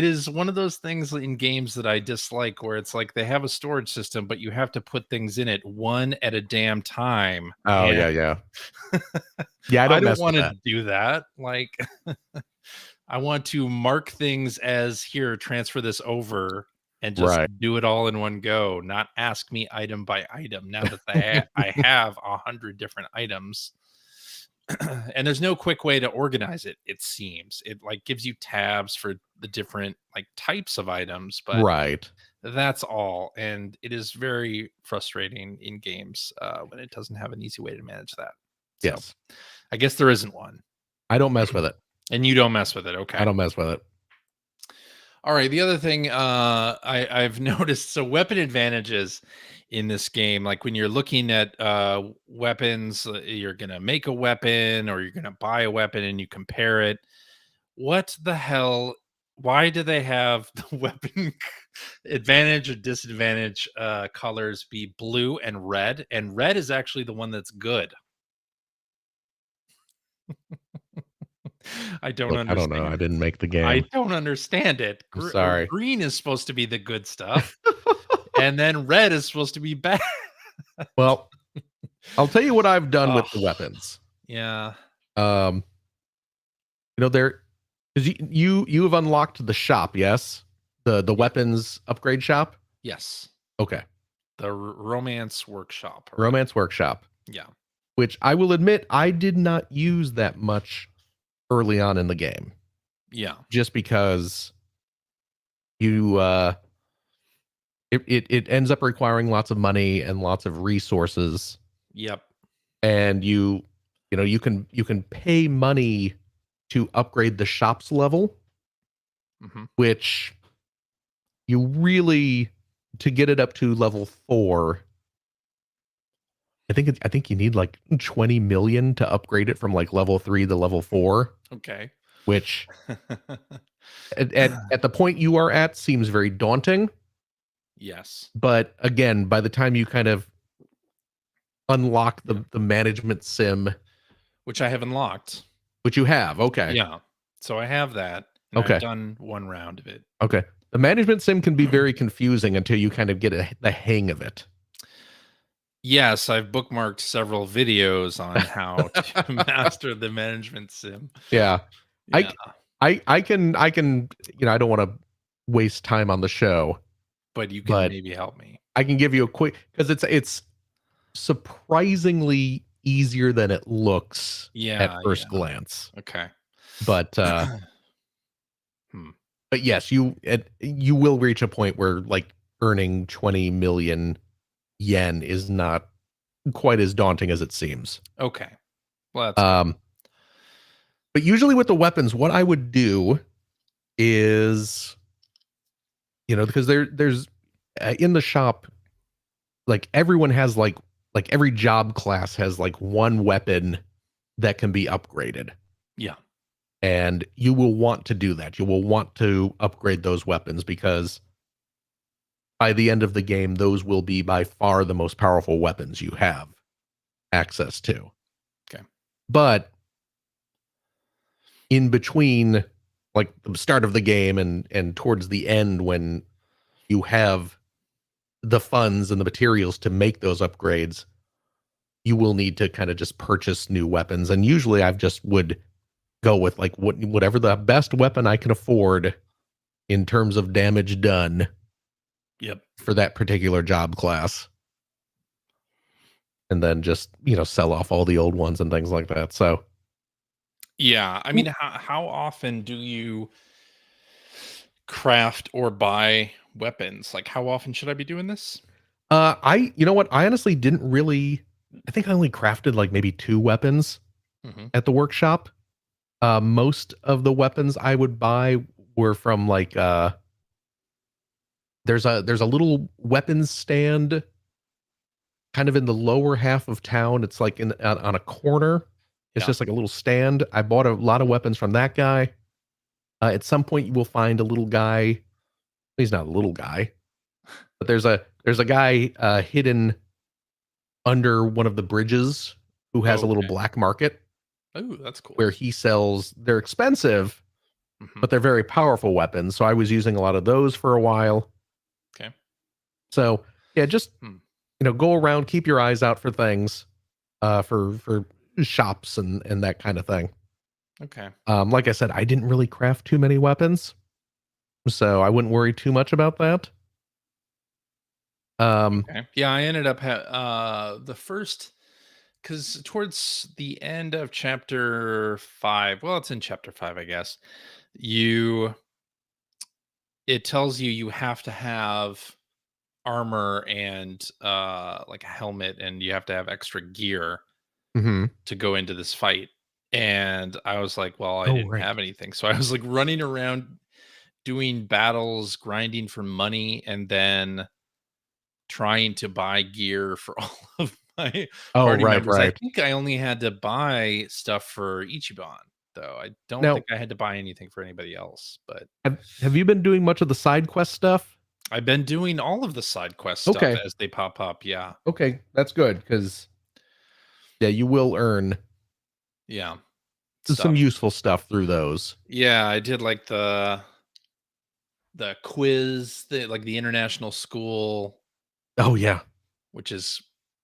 is one of those things in games that I dislike, where it's like they have a storage system, but you have to put things in it one at a damn time. Oh, and yeah. Yeah, I don't want to do that. Like, I want to mark things as here, transfer this over, and just do it all in one go, not ask me item by item. Now that I have 100 different items. And there's no quick way to organize it. It seems it like gives you tabs for the different like types of items, but that's all. And it is very frustrating in games when it doesn't have an easy way to manage that. So, I guess there isn't one. I don't mess with it. And you don't mess with it. Okay. I don't mess with it. All right. The other thing I've noticed, so weapon advantages in this game, like when you're looking at weapons, you're going to make a weapon or you're going to buy a weapon and you compare it. what the hell? Why do they have the weapon advantage or disadvantage colors be blue and red? And red is actually the one that's good. I don't Look, understand. I don't know. I didn't make the game. I don't understand it. I'm sorry. Green is supposed to be the good stuff, and then red is supposed to be bad. Well, I'll tell you what I've done with the weapons. Yeah. There, because you have unlocked the shop, yes, the weapons upgrade shop. Yes. Okay. The romance workshop. Right? Romance workshop. Yeah. Which I will admit I did not use that much early on in the game. Yeah. Just because it ends up requiring lots of money and lots of resources. Yep. And you can pay money to upgrade the shop's level, which you really, to get it up to level 4, I think you need like 20 million to upgrade it from like level 3 to level 4. Okay. Which at the point you are at seems very daunting. Yes. But again, by the time you kind of unlock the management sim, which I have unlocked. Which you have, okay. Yeah. So I have that. And okay. I've done one round of it. Okay. The management sim can be very confusing until you kind of get the hang of it. Yes, I've bookmarked several videos on how to master the management sim. Yeah. I can, I don't want to waste time on the show. But you can maybe help me. I can give you a quick, because it's surprisingly easier than it looks at first glance. Okay. But but yes, you will reach a point where like earning 20 million yen is not quite as daunting as it seems. Okay. Well, that's but usually with the weapons, what I would do is, because there's in the shop, like everyone has like every job class has like one weapon that can be upgraded. Yeah. And you will want to do that. You will want to upgrade those weapons because by the end of the game, those will be by far the most powerful weapons you have access to. Okay. But in between like the start of the game and towards the end, when you have the funds and the materials to make those upgrades, you will need to kind of just purchase new weapons. And usually I've just would go with like whatever the best weapon I can afford in terms of damage done. Yep. For that particular job class. And then just, sell off all the old ones and things like that. So yeah, I mean, how often do you craft or buy weapons? Like, how often should I be doing this? You know what? I honestly didn't really. I think I only crafted like maybe 2 weapons at the workshop. Most of the weapons I would buy were from like there's a little weapons stand kind of in the lower half of town. It's like on a corner. It's just like a little stand. I bought a lot of weapons from that guy. At some point you will find a little guy. He's not a little guy, but there's a guy hidden under one of the bridges who has a little black market. Oh, that's cool. Where he sells, they're expensive, but they're very powerful weapons. So I was using a lot of those for a while. Okay. So yeah, just go around, keep your eyes out for things, for shops and that kind of thing. Okay. Like I said, I didn't really craft too many weapons, so I wouldn't worry too much about that. Okay. Yeah, I ended up the first, because towards the end of chapter 5, well, it's in chapter 5, I guess. It tells you have to have armor and like a helmet, and you have to have extra gear to go into this fight. And I was like, well, I didn't have anything, so I was like running around doing battles, grinding for money, and then trying to buy gear for all of my party members. I think I only had to buy stuff for Ichiban, though. I don't Now- think I had to buy anything for anybody else, but Have you been doing much of the side quest stuff? I've been doing all of the side quest stuff Okay. as they pop up. Yeah. Okay, that's good because you will earn some Stuff. useful stuff through those. Yeah, I did like the quiz, the international school, Oh yeah, which is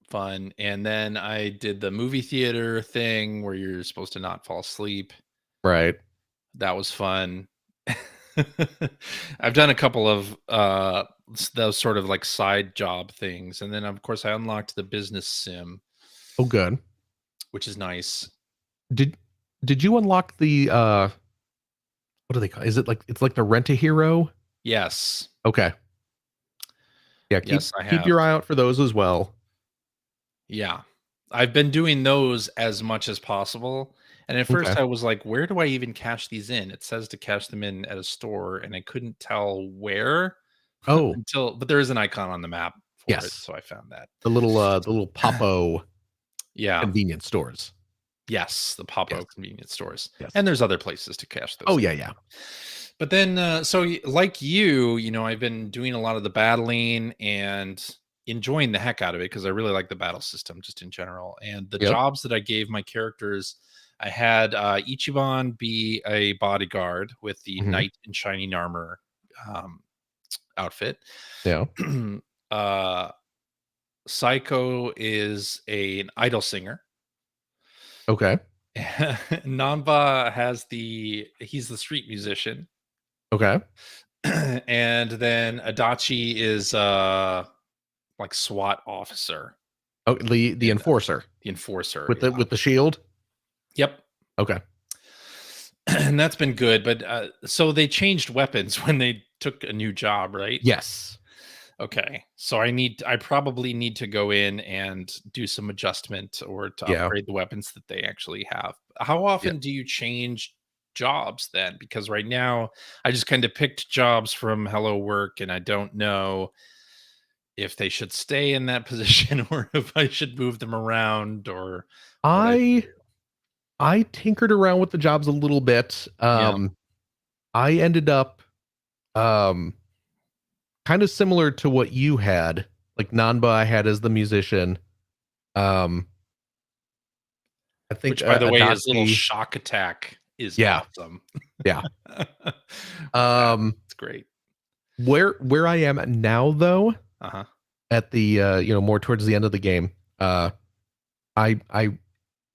fun. And then I did the movie theater thing where you're supposed to not fall asleep. right. That was fun. I've done a couple of those sort of like side job things, and then of course I unlocked the business sim, Oh good. which is nice. Did you unlock the what do they call? Is it like it's like the Rent a Hero? Yes. Okay. Yeah, Yes, I keep have. your eye out for those as well. Yeah. I've been doing those as much as possible. And at first Okay. I was like, where do I even cash these in? It says to cash them in at a store, and I couldn't tell where Oh, but there is an icon on the map for it, yes. so I found that. The little Popo Yeah. convenience stores. Yes, the Popo Yes. convenience stores. Yes. And there's other places to cash those. Oh in. yeah. But then like you know, I've been doing a lot of the battling and enjoying the heck out of it because I really like the battle system just in general. And the Yep. jobs that I gave my characters, I had Ichiban be a bodyguard with the Mhm. knight in shining armor outfit. Yeah. Psycho is an idol singer. Okay. Nanba he's the street musician. Okay. And then Adachi is like SWAT officer. Oh, the enforcer The enforcer. with yeah. the shield. Yep. Okay. And that's been good, but so they changed weapons when they took a new job, right? Yes. Okay. So I probably need to go in and do some adjustment or to upgrade the weapons that they actually have. How often do you change jobs then? Because right now I just kind of picked jobs from Hello Work, and I don't know if they should stay in that position or if I should move them around or I tinkered around with the jobs a little bit. I ended up kind of similar to what you had. Like Nanba I had as the musician. I think which by the way, his little Adachi- shock attack is Yeah. awesome. Yeah. It's great. Where I am now though, Uh-huh. at the more towards the end of the game, I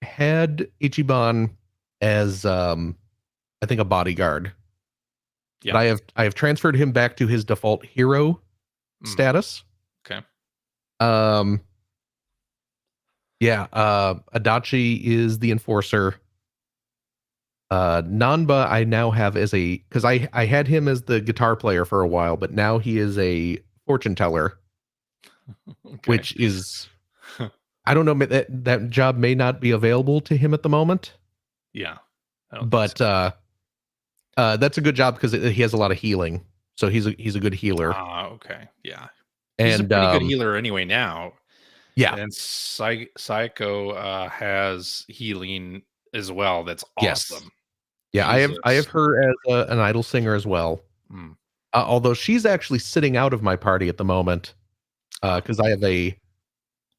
had Ichiban as I think a bodyguard. Yeah. But I have transferred him back to his default hero status. Okay. Adachi is the enforcer. Nanba I now have as because I had him as the guitar player for a while, but now he is a fortune teller, Okay. which is I don't know, that job may not be available to him at the moment, Yeah. I don't think but so. that's a good job because he has a lot of healing, so he's a good healer. Okay. Yeah. He's a And pretty good healer anyway now. yeah, And Psycho has healing as well. That's Yes. awesome. yeah, I have Jesus. her as an idol singer as well. Mm. Although she's actually sitting out of my party at the moment because I have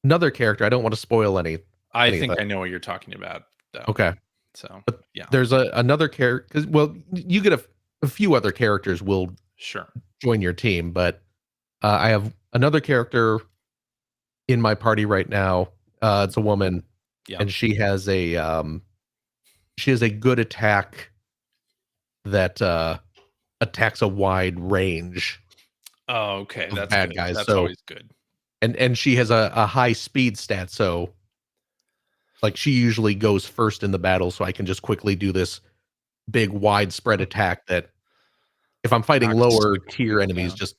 another character. I don't want to spoil anything. I think I know what you're talking about, though. Okay. So But yeah, there's another character. Well, you get a few other characters will sure. join your team, but I have another character in my party right now. It's a woman, and she has a good attack that attacks a wide range. Oh, okay. Of That's bad good. guys, That's so- always good. And she has a high speed stat, so like she usually goes first in the battle, so I can just quickly do this big widespread attack that if I'm fighting Knocks lower people tier enemies down. just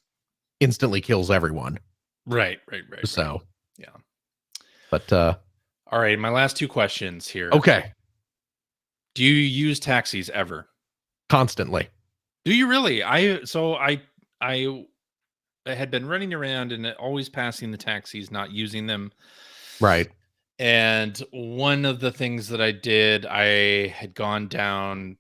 instantly kills everyone. Right. So Yeah. but All right. My last two questions here. okay, Do you use taxis ever? constantly. Do you really? I had been running around and always passing the taxis, not using them. Right. And one of the things that I did, I had gone down.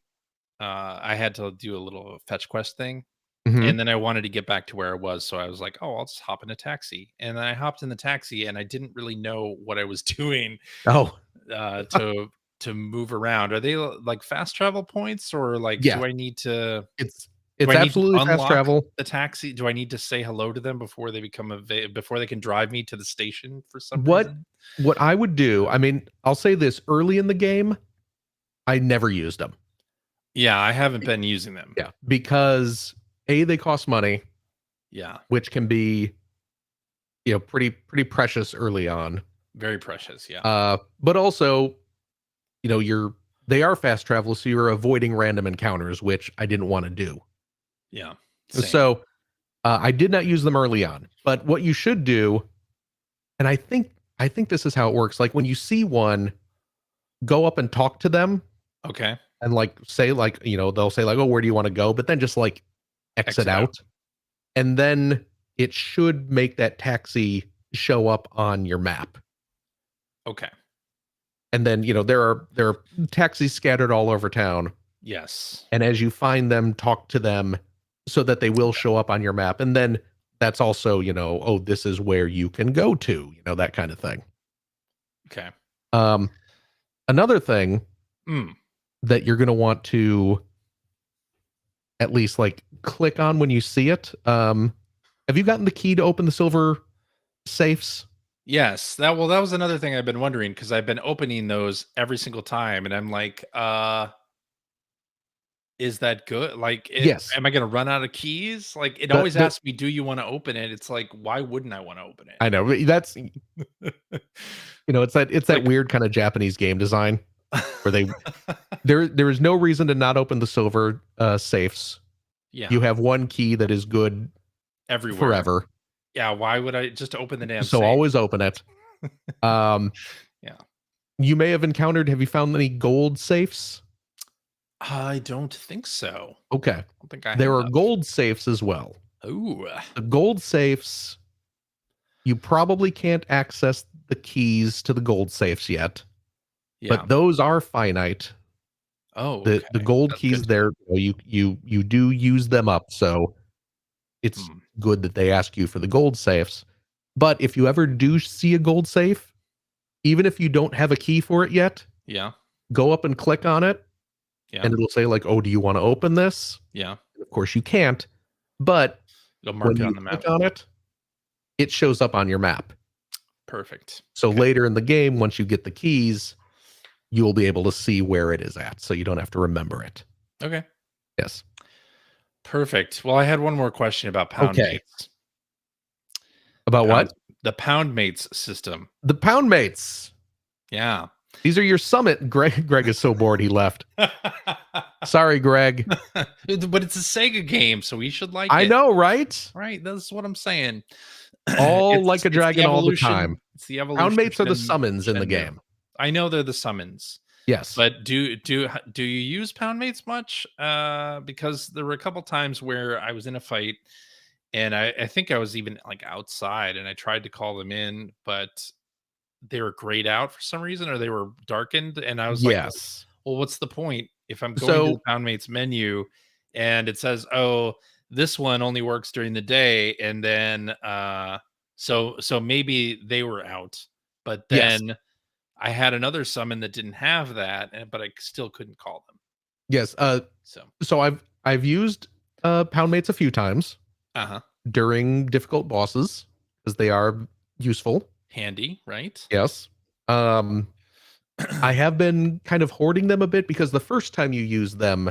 I had to do a little fetch quest thing. And then I wanted to get back to where I was. So I was like, oh, I'll just hop in a taxi. And then I hopped in the taxi and I didn't really know what I was doing Oh, to move around. Are they like fast travel points, or like yeah. do I need to It's absolutely fast unlock travel. the taxi? Do I need to say hello to them before they become before they can drive me to the station for some What reason? what I would do, I mean, I'll say this, early in the game, I never used them. Yeah, I haven't been using them. Yeah, because they cost money, Yeah, which can be, pretty precious early on. very precious. Yeah. But also, they are fast travel, so you're avoiding random encounters, which I didn't want to do. Yeah. Same. So I did not use them early on. But what you should do, and I think this is how it works. Like when you see one, go up and talk to them. Okay. And like say like, they'll say like, oh, where do you want to go? But then just like exit out. And then it should make that taxi show up on your map. Okay. And then, there are taxis scattered all over town. Yes. And as you find them, talk to them so that they will show up on your map. And then that's also, oh, this is where you can go to, that kind of thing. Okay. Another thing that you're going to want to at least like click on when you see it. Have you gotten the key to open the silver safes? Yes. That was another thing I've been wondering, because I've been opening those every single time and I'm like, is that good? Like, Yes. Am I going to run out of keys? Like, it The- always the- asks me, do you want to open it? It's like, why wouldn't I want to open it? I know that's, it's that weird kind of Japanese game design where there is no reason to not open the silver safes. Yeah. You have one key that is good everywhere forever. Yeah. Why would I just open the damn So safe? always open it. Yeah. You may have encountered, have you found any gold safes? I don't think so. Okay. I don't think I There have. are gold safes as well. Ooh. The gold safes, you probably can't access the keys to the gold safes yet. Yeah. But those are finite. Oh, The gold That's keys good. there, you do use them up, so it's good that they ask you for the gold safes. But if you ever do see a gold safe, even if you don't have a key for it yet, Yeah. go up and click on it. Yeah. And it'll say like, oh, do you want to open this? Yeah. Of course you can't, but It'll mark when it you on the map. click on it, it shows up on your map. Perfect. So later in the game, once you get the keys, you'll be able to see where it is at, so you don't have to remember it. Okay. Yes. Perfect. Well, I had one more question about poundmates. About what? The poundmates system. The poundmates. Yeah. These are your summit. Greg is so bored he left. Sorry, Greg. But it's a Sega game, so we should like it. I know, right? Right. That's what I'm saying. All like a dragon all the time. It's the evolution. Poundmates are the summons in the game. I know they're the summons. Yes. But do you use poundmates much? Because there were a couple times where I was in a fight and I think I was even like outside and I tried to call them in, but they were grayed out for some reason, or they were darkened. And I was like, well, what's the point if I'm going to the poundmates menu and it says, oh, this one only works during the day, and then so so they were out, but then I had another summon that didn't have that, but I still couldn't call them. Yes. So I've used poundmates a few times during difficult bosses because they are useful, handy, right? Yes. I have been kind of hoarding them a bit because the first time you use them,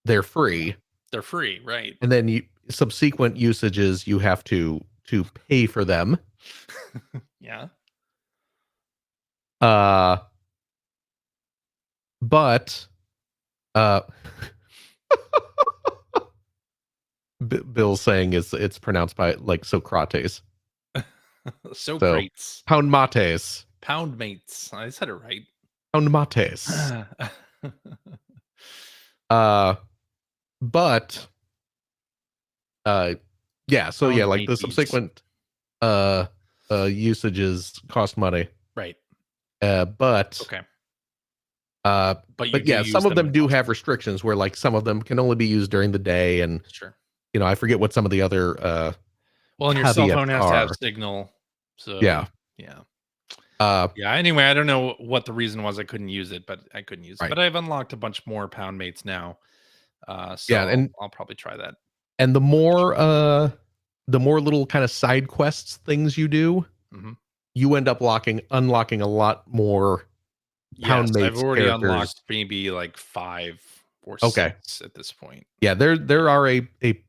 they're free. They're free, right? And then subsequent usages, you have to pay for them. Yeah. But Bill's saying it's pronounced by like Socrates. Socrates. Poundmates. Poundmates. I said it right. Poundmates. But yeah, so like the subsequent usages cost money. Right. But Okay. But yeah, some of them do have restrictions where like some of them can only be used during the day, and sure. I forget what some of the other well, and your cell phone has to have are. signal. So Yeah. Yeah. Anyway, I don't know what the reason was I couldn't use it, but I couldn't use it. Right. But I've unlocked a bunch more poundmates now. So Yeah, and I'll probably try that. And the more little kind of side quests things you do, you end up unlocking a lot more Yes, poundmates I've already characters. Unlocked maybe like 5 or 6 at this point. Yeah, there are a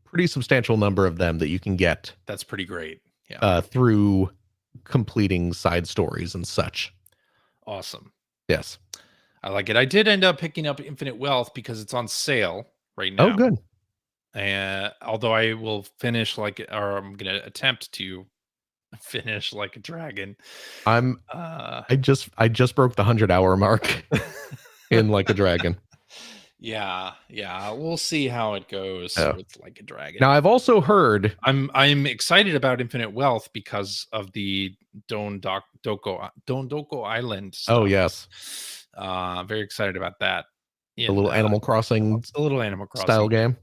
pretty substantial number of them that you can get. That's pretty great. Yeah. Through completing side stories and such. Awesome. Yes. I like it. I did end up picking up Infinite Wealth because it's on sale right now. Oh, good. And although I will finish I'm going to attempt to finish Like a Dragon. I just broke the 100-hour mark in Like a Dragon. Yeah, we'll see how it goes with Like a Dragon. Now, I've also heard I'm excited about Infinite Wealth because of the Dondoko Island stuff. Oh, yes. Very excited about that. The little Animal Crossing style game.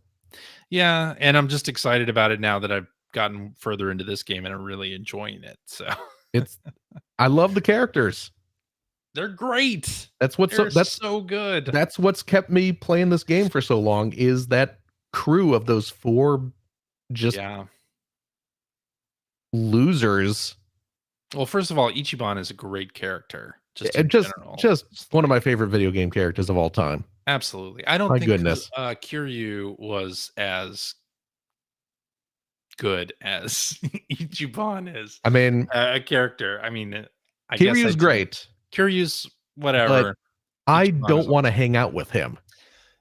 Yeah, and I'm just excited about it now that I've gotten further into this game and I'm really enjoying it. So I love the characters. They're great. That's so good. That's what's kept me playing this game for so long, is that crew of those 4 just losers. Well, first of all, Ichiban is a great character. Just one of my favorite video game characters of all time. Absolutely. I don't think Kiryu was as good as Ichiban is. I mean, a character. I mean, Kiryu's great. Kiryu's whatever. I don't want to hang out with him.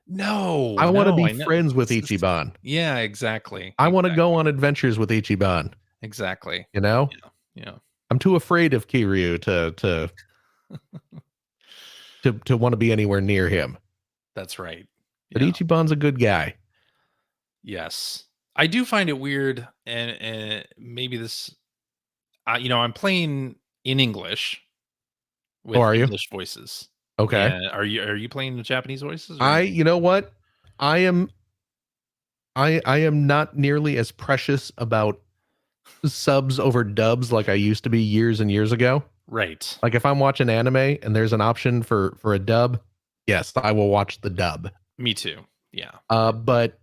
No. I want to be friends with Ichiban. Yeah, exactly. I want to go on adventures with Ichiban. Exactly. You know? Yeah. I'm too afraid of Kiryu to want to be anywhere near him. That's right. But Ichiban's a good guy. Yes. I do find it weird, and maybe this, I'm playing in English with English voices. Okay. Are you playing the Japanese voices? You know what? I am not nearly as precious about subs over dubs like I used to be years and years ago. Right. Like if I'm watching anime and there's an option for a dub, yes, I will watch the dub. Me too. Yeah. But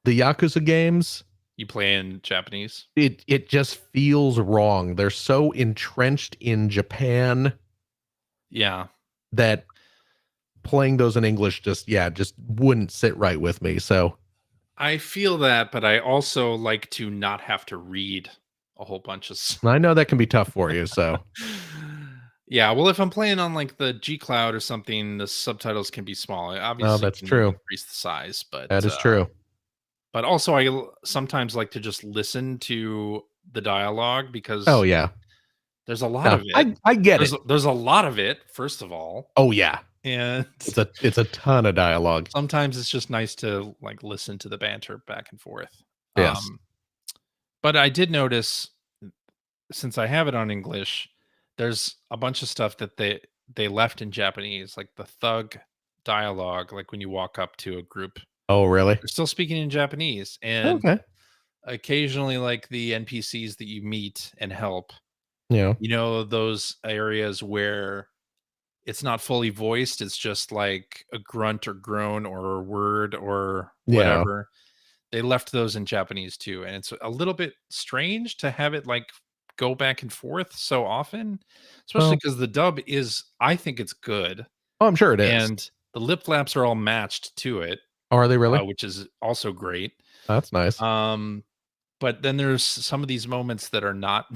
the Yakuza games, you play in Japanese? It just feels wrong. They're so entrenched in Japan. Yeah. That playing those in English just wouldn't sit right with me. So I feel that, but I also like to not have to read a whole bunch of I know that can be tough for you, so yeah, well, if I'm playing on like the G Cloud or something, the subtitles can be small. Obviously, that's true. Increase the size, but that is true. But also, I sometimes like to just listen to the dialogue because there's a lot of it. I get it. There's a lot of it. First of all, oh yeah, and it's a ton of dialogue. Sometimes it's just nice to like listen to the banter back and forth. Yes. But I did notice, since I have it on English, there's a bunch of stuff that they left in Japanese, like the thug dialogue, like when you walk up to a group. Oh, really? They're still speaking in Japanese. And occasionally, like the NPCs that you meet and help, those areas where it's not fully voiced, it's just like a grunt or groan or a word or whatever. They left those in Japanese too, and it's a little bit strange to have it like go back and forth so often, especially because the dub I think it's good. Oh, I'm sure it is. And the lip flaps are all matched to it. Oh, are they really? Which is also great. That's nice. But then there's some of these moments that are not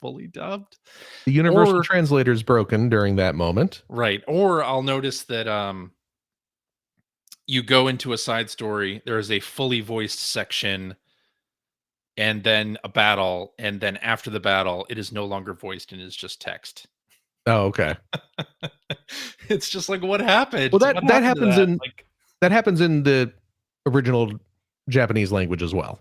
fully dubbed. The universal translator is broken during that moment. Right. Or I'll notice that you go into a side story, there is a fully voiced section and then a battle, and then after the battle, it is no longer voiced and is just text. Oh, okay. It's just like, what happened? Well, that happens in the original Japanese language as well.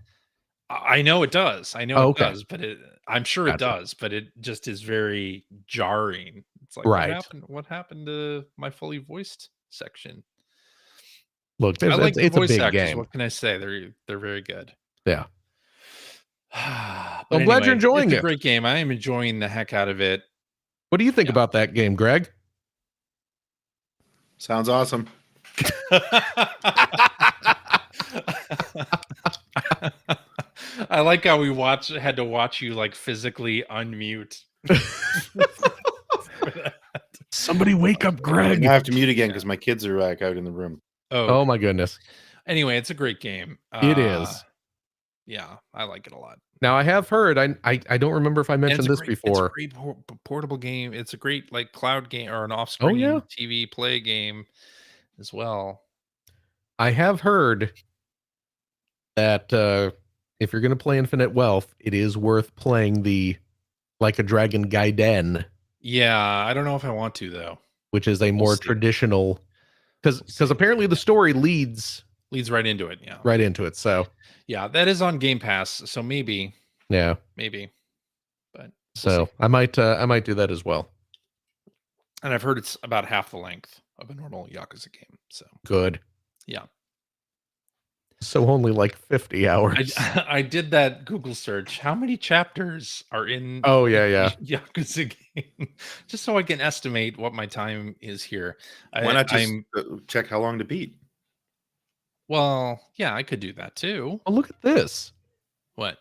I know it does. It does, but I'm sure it Gotcha. does, but it just is very jarring. It's like, Right. what happened to my fully voiced section? Look, I like the it's a voice big actors. game. What can I say? They're very good. Yeah. But I'm glad you're enjoying it's a it. great game. I am enjoying the heck out of it. What do you think about that game, Greg? Sounds awesome. I like how we had to watch you like physically unmute. Somebody wake up Greg. I have to mute again because my kids are back out in the room. Oh my goodness. Anyway, it's a great game. It is. Yeah, I like it a lot. Now I have heard, I don't remember if I mentioned this before. It's a great portable game. It's a great like cloud game or an off-screen TV play game as well. I have heard that if you're going to play Infinite Wealth, it is worth playing the Like a Dragon Gaiden. Yeah, I don't know if I want to though. Which is a more traditional, because apparently the story leads right into it. Yeah, right into it. So yeah, that is on Game Pass. So maybe. Yeah, maybe. But so I might do that as well. And I've heard it's about half the length of a normal Yakuza game. So good. Yeah. So only like 50 hours. I did that Google search. How many chapters are in Yakuza game? Just so I can estimate what my time is here. Why not just check how long to beat? Well, yeah, I could do that too. Oh, look at this. What?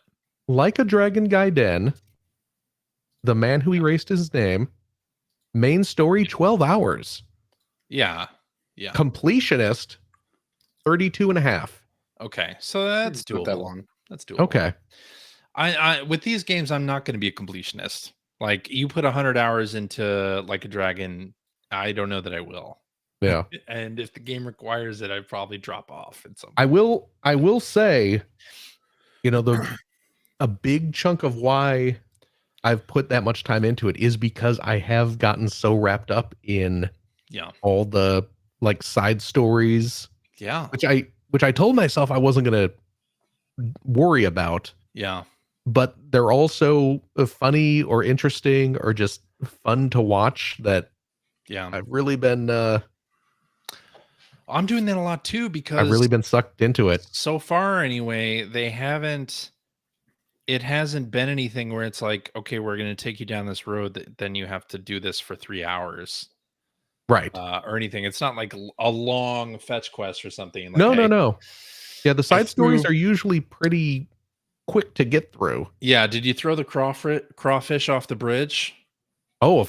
Like a Dragon Gaiden, The Man Who Erased His Name, main story 12 hours. Yeah. Completionist 32 and a half. Okay, so that's doable. That long. That's doable. Okay. I with these games, I'm not going to be a completionist. Like you put 100 hours into Like a Dragon, I don't know that I will. Yeah. And if the game requires it, I'd probably drop off at some point. I will say, a big chunk of why I've put that much time into it is because I have gotten so wrapped up in all the like side stories. Yeah. Which I told myself I wasn't going to worry about. Yeah. But they're also funny or interesting or just fun to watch that I've really been I'm doing that a lot too because I've really been sucked into it. So far anyway, it hasn't been anything where it's like, okay, we're going to take you down this road then you have to do this for 3 hours. Right. Or anything. It's not like a long fetch quest or something. Like, No. Yeah, the side stories are usually pretty quick to get through. Yeah. Did you throw the crawfish off the bridge? Oh,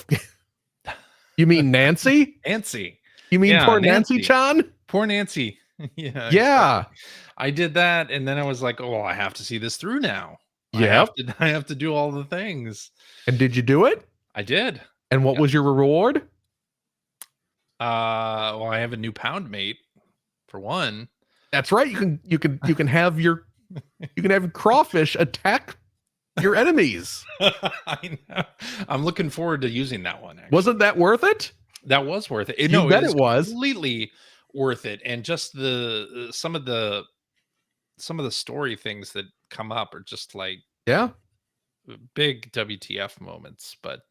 you mean Nancy? Nancy. You mean poor Nancy-chan? Poor Nancy. Yeah. Exactly. I did that, and then I was like, "Oh, I have to see this through now. Yeah. I have to do all the things." And did you do it? I did. And what was your reward? Well, I have a new pound mate for one. That's right. You can have your crawfish attack your enemies. I know. I'm looking forward to using that one. Actually. Wasn't that worth it? That was worth it. You bet it was completely worth it. And just some of the story things that come up are just like big WTF moments. But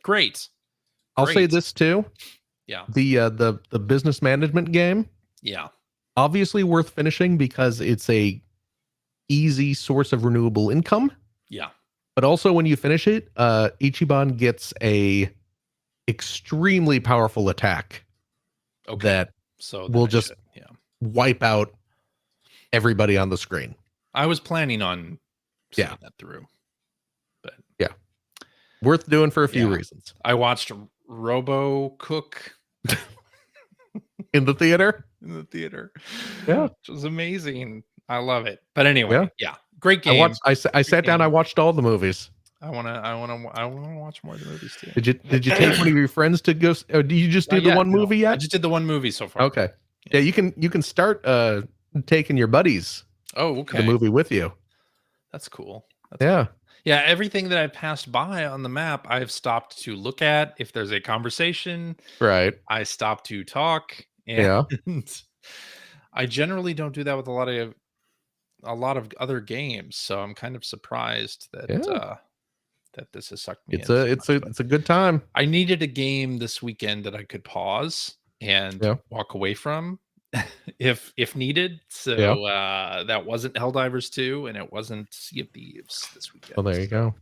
great. I'll say this too. Yeah. The business management game. Yeah. Obviously worth finishing because it's a easy source of renewable income. Yeah. But also when you finish it, Ichiban gets a extremely powerful attack that will just wipe out everybody on the screen. I was planning on seeing that through. But worth doing for a few reasons. I watched Robo Cook in the theater. Yeah. Which was amazing. I love it. But anyway, great game. I sat down, I watched all the movies. I want to watch more of the movies too. Did you take one of your friends to go? Or do you just do the one movie yet? I just did the one movie so far. Okay. Yeah, you can start taking your buddies to the movie with you. That's cool. Cool. Yeah, everything that I've passed by on the map, I've stopped to look at. If there's a conversation, right, I stop to talk. And I generally don't do that with a lot of other games, so I'm kind of surprised that that this has sucked me in. It's a good time. I needed a game this weekend that I could pause and walk away from if needed. So that wasn't Helldivers 2 and it wasn't Sea of Thieves this weekend. Oh, there you go.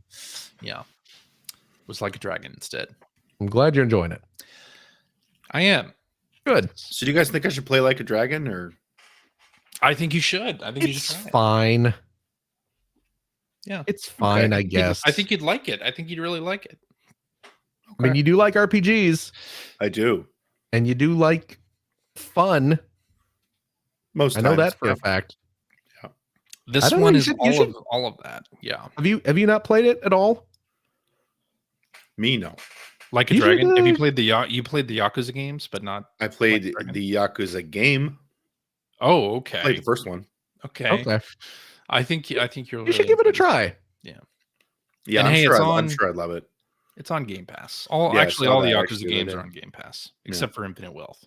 Yeah. It was Like a Dragon instead. I'm glad you're enjoying it. I am. Good. So do you guys think I should play Like a Dragon, or? I think you should. I think you should It's try it. fine. Yeah. It's fine, I guess. I think you'd like it. I think you'd really like it. Okay. I mean, you do like RPGs. I do. And you do like fun. Most I know times, that for a fact. Yeah. This one is all of that. Yeah. Have you not played it at all? Me, no. Like a Dragon. Have you played the Yakuza games, but not? I played the Yakuza game. Oh, okay. I played the first one. Okay. I think you'll. You should give it a try. Yeah. Yeah, and I'm sure I'd love it. It's on Game Pass. All the Yakuza games are on Game Pass, except for Infinite Wealth.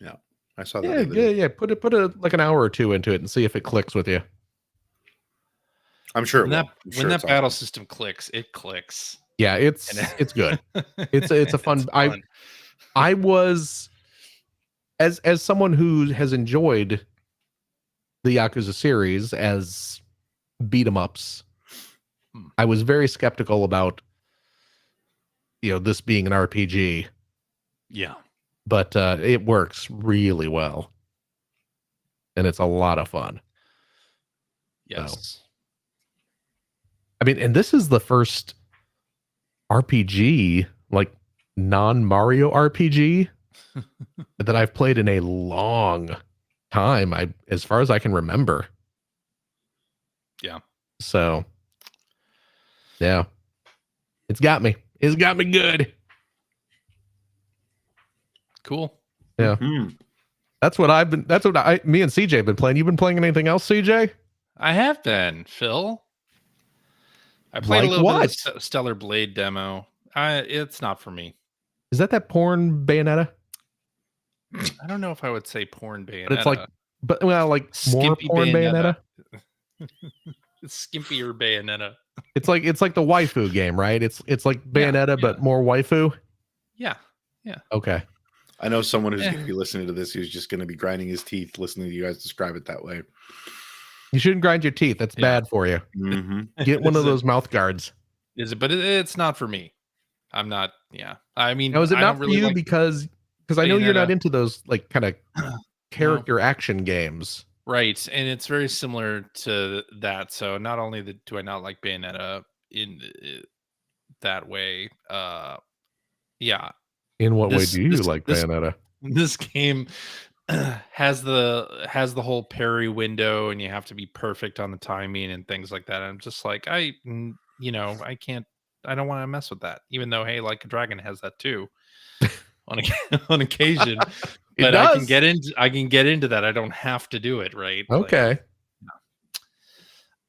Yeah, I saw that. Yeah. Put like an hour or two into it and see if it clicks with you. I'm sure when that battle system clicks, it clicks. Yeah, it's good. It's a fun. I was as someone who has enjoyed the Yakuza series as beat 'em ups, I was very skeptical about this being an RPG. Yeah, but it works really well, and it's a lot of fun. Yes, so, I mean, and this is the first RPG, like non-Mario RPG, that I've played in a long time. As far as I can remember. Yeah. So, yeah, it's got me. It's got me good. Cool. Yeah. Mm-hmm. That's what me and CJ have been playing. You been playing anything else, CJ? I have been, Phil. I played a little bit of Stellar Blade demo. It's not for me. Is that porn Bayonetta? I don't know if I would say porn Bayonetta. But it's like more porn Bayonetta. Skimpier Bayonetta. It's like the waifu game, right? It's like Bayonetta, but more waifu. Yeah. Okay. I know someone who's going to be listening to this who's just going to be grinding his teeth listening to you guys describe it that way. You shouldn't grind your teeth. That's bad for you. Mm-hmm. Get one of those mouth guards. Is it? But it's not for me. I'm not. Yeah. I mean, now, is it not for you because I know you're not into those like kind of character action games. Right. And it's very similar to that. So not only do I not like Bayonetta in that way, yeah. In what way do you like Bayonetta? This game has the whole parry window, and you have to be perfect on the timing and things like that. I'm just like, I don't want to mess with that. Even though, hey, Like a Dragon has that too, on occasion. But I can get into that. I don't have to do it, right? Okay.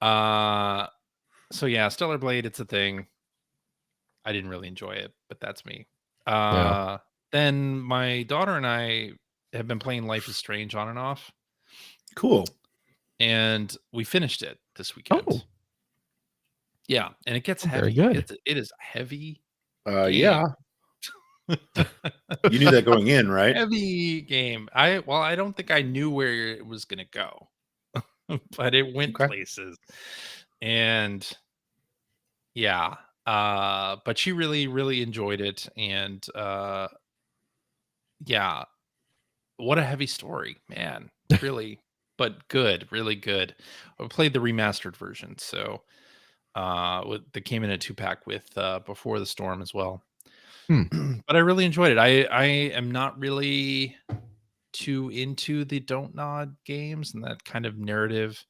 So yeah, Stellar Blade, it's a thing. I didn't really enjoy it, but that's me. Then my daughter and I have been playing Life is Strange on and off. Cool. And we finished it this weekend. Oh. Yeah, and it gets heavy. Very good. It is heavy. Yeah. You knew that going in, right? Heavy game. I don't think I knew where it was going to go, but it went places. And yeah, but she really, really enjoyed it. And yeah, what a heavy story, man. Really, but good, really good. I played the remastered version, so that came in a 2-pack with Before the Storm as well. But I really enjoyed it. I am not really too into the Don't Nod games and that kind of narrative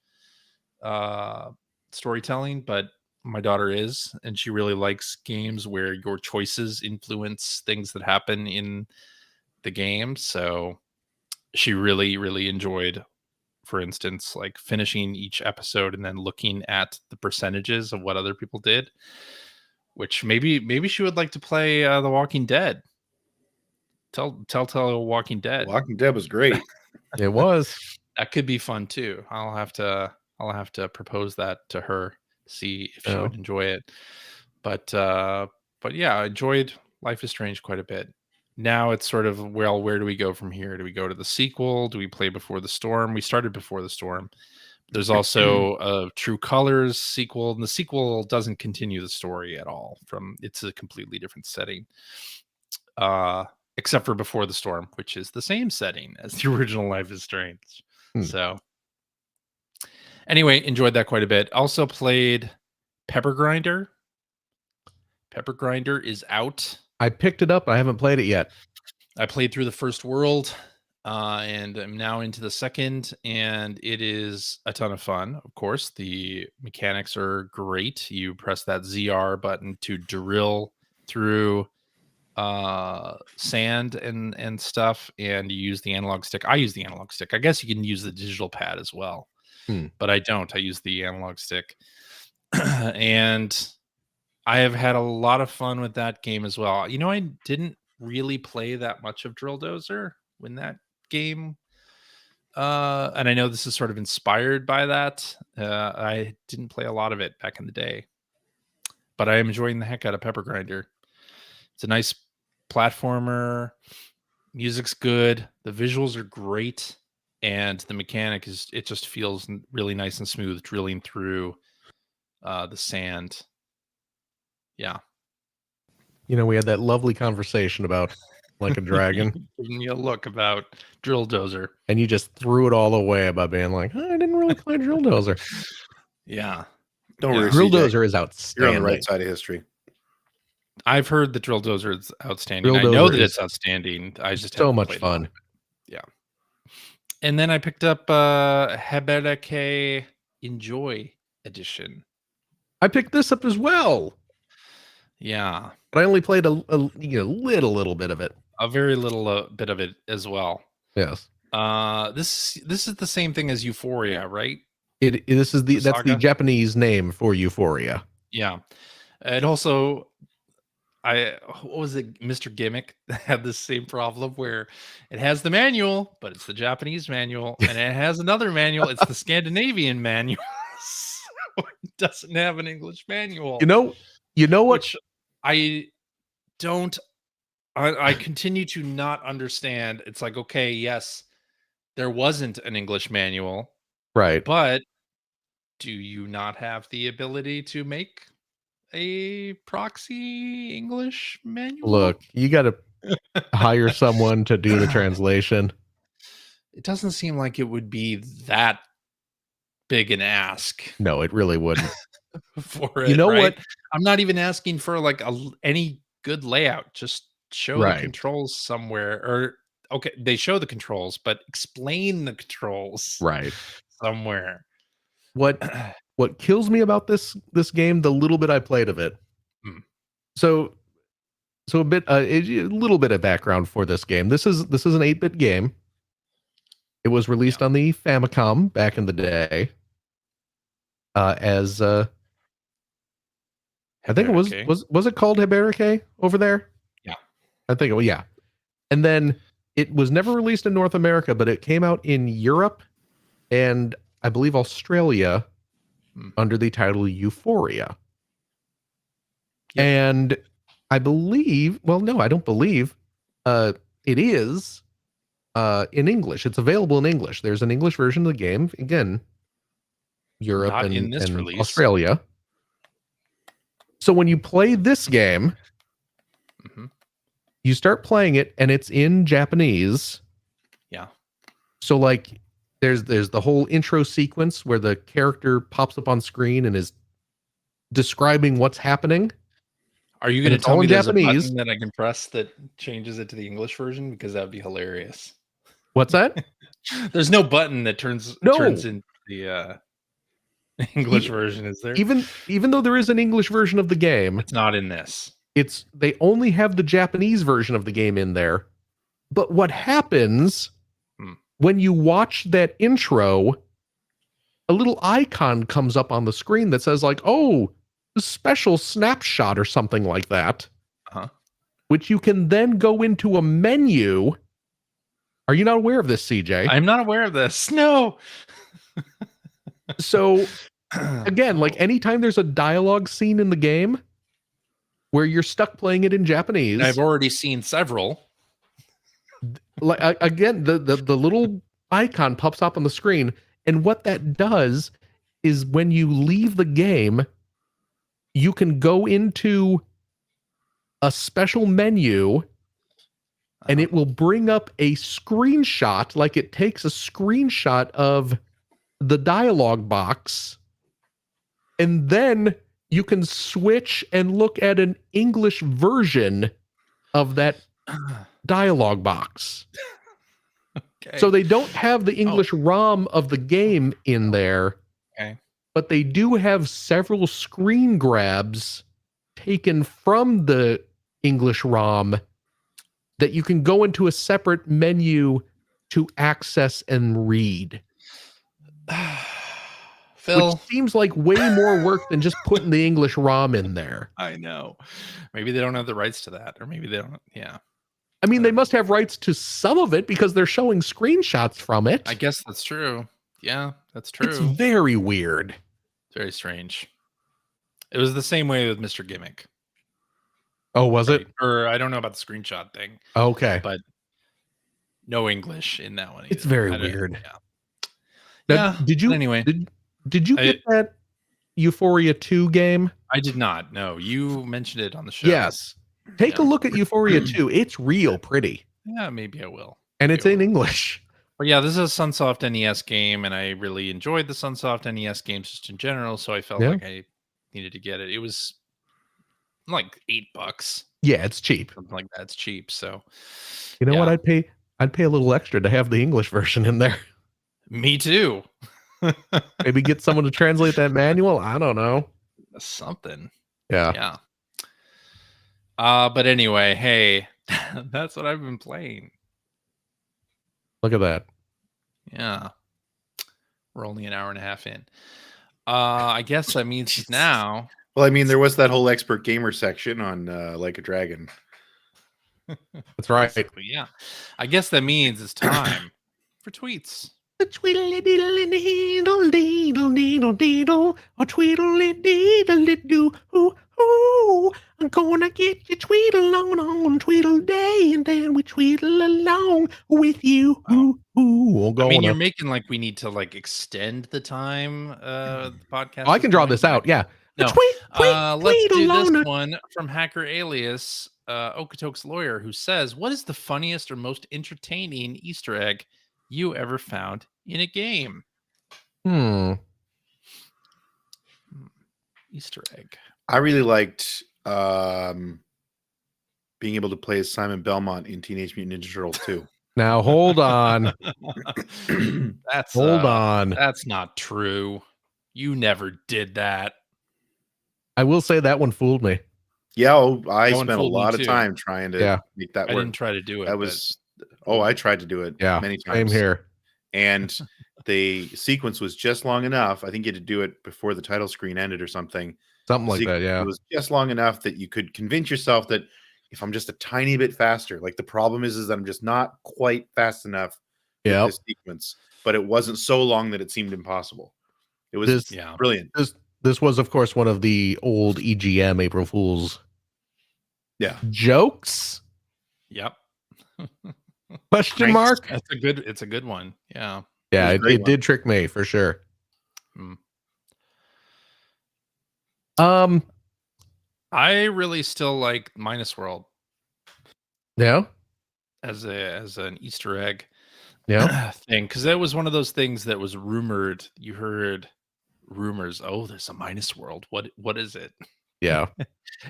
storytelling, but my daughter is, and she really likes games where your choices influence things that happen in the game. So she really, really enjoyed, for instance, like finishing each episode and then looking at the percentages of what other people did. Which maybe she would like to play The Walking Dead. Telltale Walking Dead. Walking Dead was great. It was. That could be fun too. I'll have to propose that to her, see if she would enjoy it. But yeah, I enjoyed Life is Strange quite a bit. Now it's sort of, well, where do we go from here? Do we go to the sequel? Do we play Before the Storm? We started Before the Storm. There's also a True Colors sequel, and the sequel doesn't continue the story at all. It's a completely different setting, except for Before the Storm, which is the same setting as the original Life is Strange. So anyway, enjoyed that quite a bit. Also played Pepper Grinder. Pepper Grinder is out. I picked it up. I haven't played it yet. I played through the first world, and I'm now into the second, and it is a ton of fun. Of course, the mechanics are great. You press that ZR button to drill through sand and stuff, and you use the analog stick. I use the analog stick. I guess you can use the digital pad as well, but I don't. I use the analog stick. And I have had a lot of fun with that game as well. I didn't really play that much of Drill Dozer when that game, and I know this is sort of inspired by that. I didn't play a lot of it back in the day, but I am enjoying the heck out of Pepper Grinder. It's a nice platformer. Music's good. The visuals are great, and the mechanic it just feels really nice and smooth drilling through the sand. Yeah. We had that lovely conversation about Like a Dragon. Giving you a look about Drill Dozer. And you just threw it all away about being like, I didn't really play Drill Dozer. Yeah. Don't worry, Drill CJ. Dozer is outstanding. You're on the right side of history. I've heard that Drill Dozer is outstanding. Drill I know Dozer that is it's outstanding. I just so haven't much played fun. it. Yeah. And then I picked up Hebereke Enjoy Edition. I picked this up as well. Yeah. But I only played a little bit of it. A very little bit of it as well. Yes. This is the same thing as Euphoria, right? That's the Japanese name for Euphoria. Yeah. It also, what was it? Mr. Gimmick had the same problem where it has the manual, but it's the Japanese manual, and it has another manual. It's the Scandinavian manual. So it doesn't have an English manual. You know what? Which I continue to not understand. It's like, okay, yes, there wasn't an English manual, right? But do you not have the ability to make a proxy English manual? Look, you got to hire someone to do the translation. It doesn't seem like it would be that big an ask. No, it really wouldn't. For it, you know right? what? I'm not even asking for like any good layout. Just show the controls somewhere. Or okay, they show the controls, but explain the controls somewhere. What kills me about this game, the little bit I played of it. So a little bit of background for this game. This is an 8-bit game. It was released on the Famicom back in the day. As I think it was it called Hebereke over there? Yeah. I think it was, yeah. And then it was never released in North America, but it came out in Europe and I believe Australia under the title Euphoria. Yep. And I believe, well, no, I don't believe it is in English. It's available in English. There's an English version of the game. Again, Europe and Australia. So when you play this game, you start playing it and it's in Japanese. Yeah. So like there's the whole intro sequence where the character pops up on screen and is describing what's happening. Are you going to tell me there's a button that I can press that changes it to the English version? Because that would be hilarious. What's that? There's no button that turns into the English version, is there? Even though there is an English version of the game, it's not in this. They only have the Japanese version of the game in there. But what happens when you watch that intro, a little icon comes up on the screen that says like, "Oh, a special snapshot" or something like that. Which you can then go into a menu. Are you not aware of this, CJ? I'm not aware of this. No. So again, like anytime there's a dialogue scene in the game, where you're stuck playing it in Japanese. I've already seen several. Like again, the little icon pops up on the screen, and what that does is when you leave the game, you can go into a special menu, and it will bring up a screenshot, like it takes a screenshot of the dialogue box, and then you can switch and look at an English version of that dialogue box. Okay. So they don't have the English ROM of the game in there, but they do have several screen grabs taken from the English ROM that you can go into a separate menu to access and read. Phil, which seems like way more work than just putting the English ROM in there. I know. Maybe they don't have the rights to that, or maybe they don't. Yeah. I mean, they must have rights to some of it because they're showing screenshots from it. I guess that's true. Yeah, that's true. It's very weird. Very strange. It was the same way with Mr. Gimmick. Oh, was it? Or I don't know about the screenshot thing. Okay. But no English in that one either. It's very weird. Yeah. Did you anyway? Did you get that Euphoria 2 game? I did not. No, you mentioned it on the show. Yes. Take a look at Euphoria 2. It's real pretty. Yeah, maybe I will. And it's in English. But yeah, this is a Sunsoft NES game, and I really enjoyed the Sunsoft NES games just in general, so I felt like I needed to get it. It was like $8. Yeah, it's cheap. Something like that. It's cheap. So you know what? I'd pay a little extra to have the English version in there. Me too. Maybe get someone to translate that manual. I don't know. Something. Yeah. Yeah. But anyway, hey, that's what I've been playing. Look at that. Yeah. We're only an hour and a half in. I guess that means now. Well, I mean, there was that whole expert gamer section on Like a Dragon. That's right. Basically, yeah. I guess that means it's time for tweets. A tweedly deedle deedle deedle deedle deedle, a tweedly deedle doo hoo hoo. I'm gonna get you tweedle on tweedle day, and then we tweedle along with you. Hoo hoo. I mean, you're making like we need to like extend the time the podcast. Oh, I can draw this out. Yeah. No. Let's do this one from Hacker Alias, Okatok's lawyer, who says, "What is the funniest or most entertaining Easter egg you ever found in a game?" Easter egg. I really liked being able to play as Simon Belmont in Teenage Mutant Ninja Turtles 2. Now hold on. Hold on. That's not true. You never did that. I will say that one fooled me. Yeah, I spent a lot of time trying to make that work. I didn't try to do it. That was I tried to do it many times. Same here. And the sequence was just long enough. I think you had to do it before the title screen ended or something. Something like that, yeah. It was just long enough that you could convince yourself that if I'm just a tiny bit faster, like the problem is that I'm just not quite fast enough with this sequence. But it wasn't so long that it seemed impossible. It was brilliant. This was, of course, one of the old EGM April Fool's jokes. Yep. Question mark? It's a good one. Yeah. Yeah, it did trick me for sure. I really still like Minus World. Yeah. As an Easter egg. Yeah. Thing, because that was one of those things that was rumored. You heard rumors. Oh, there's a Minus World. What is it? Yeah.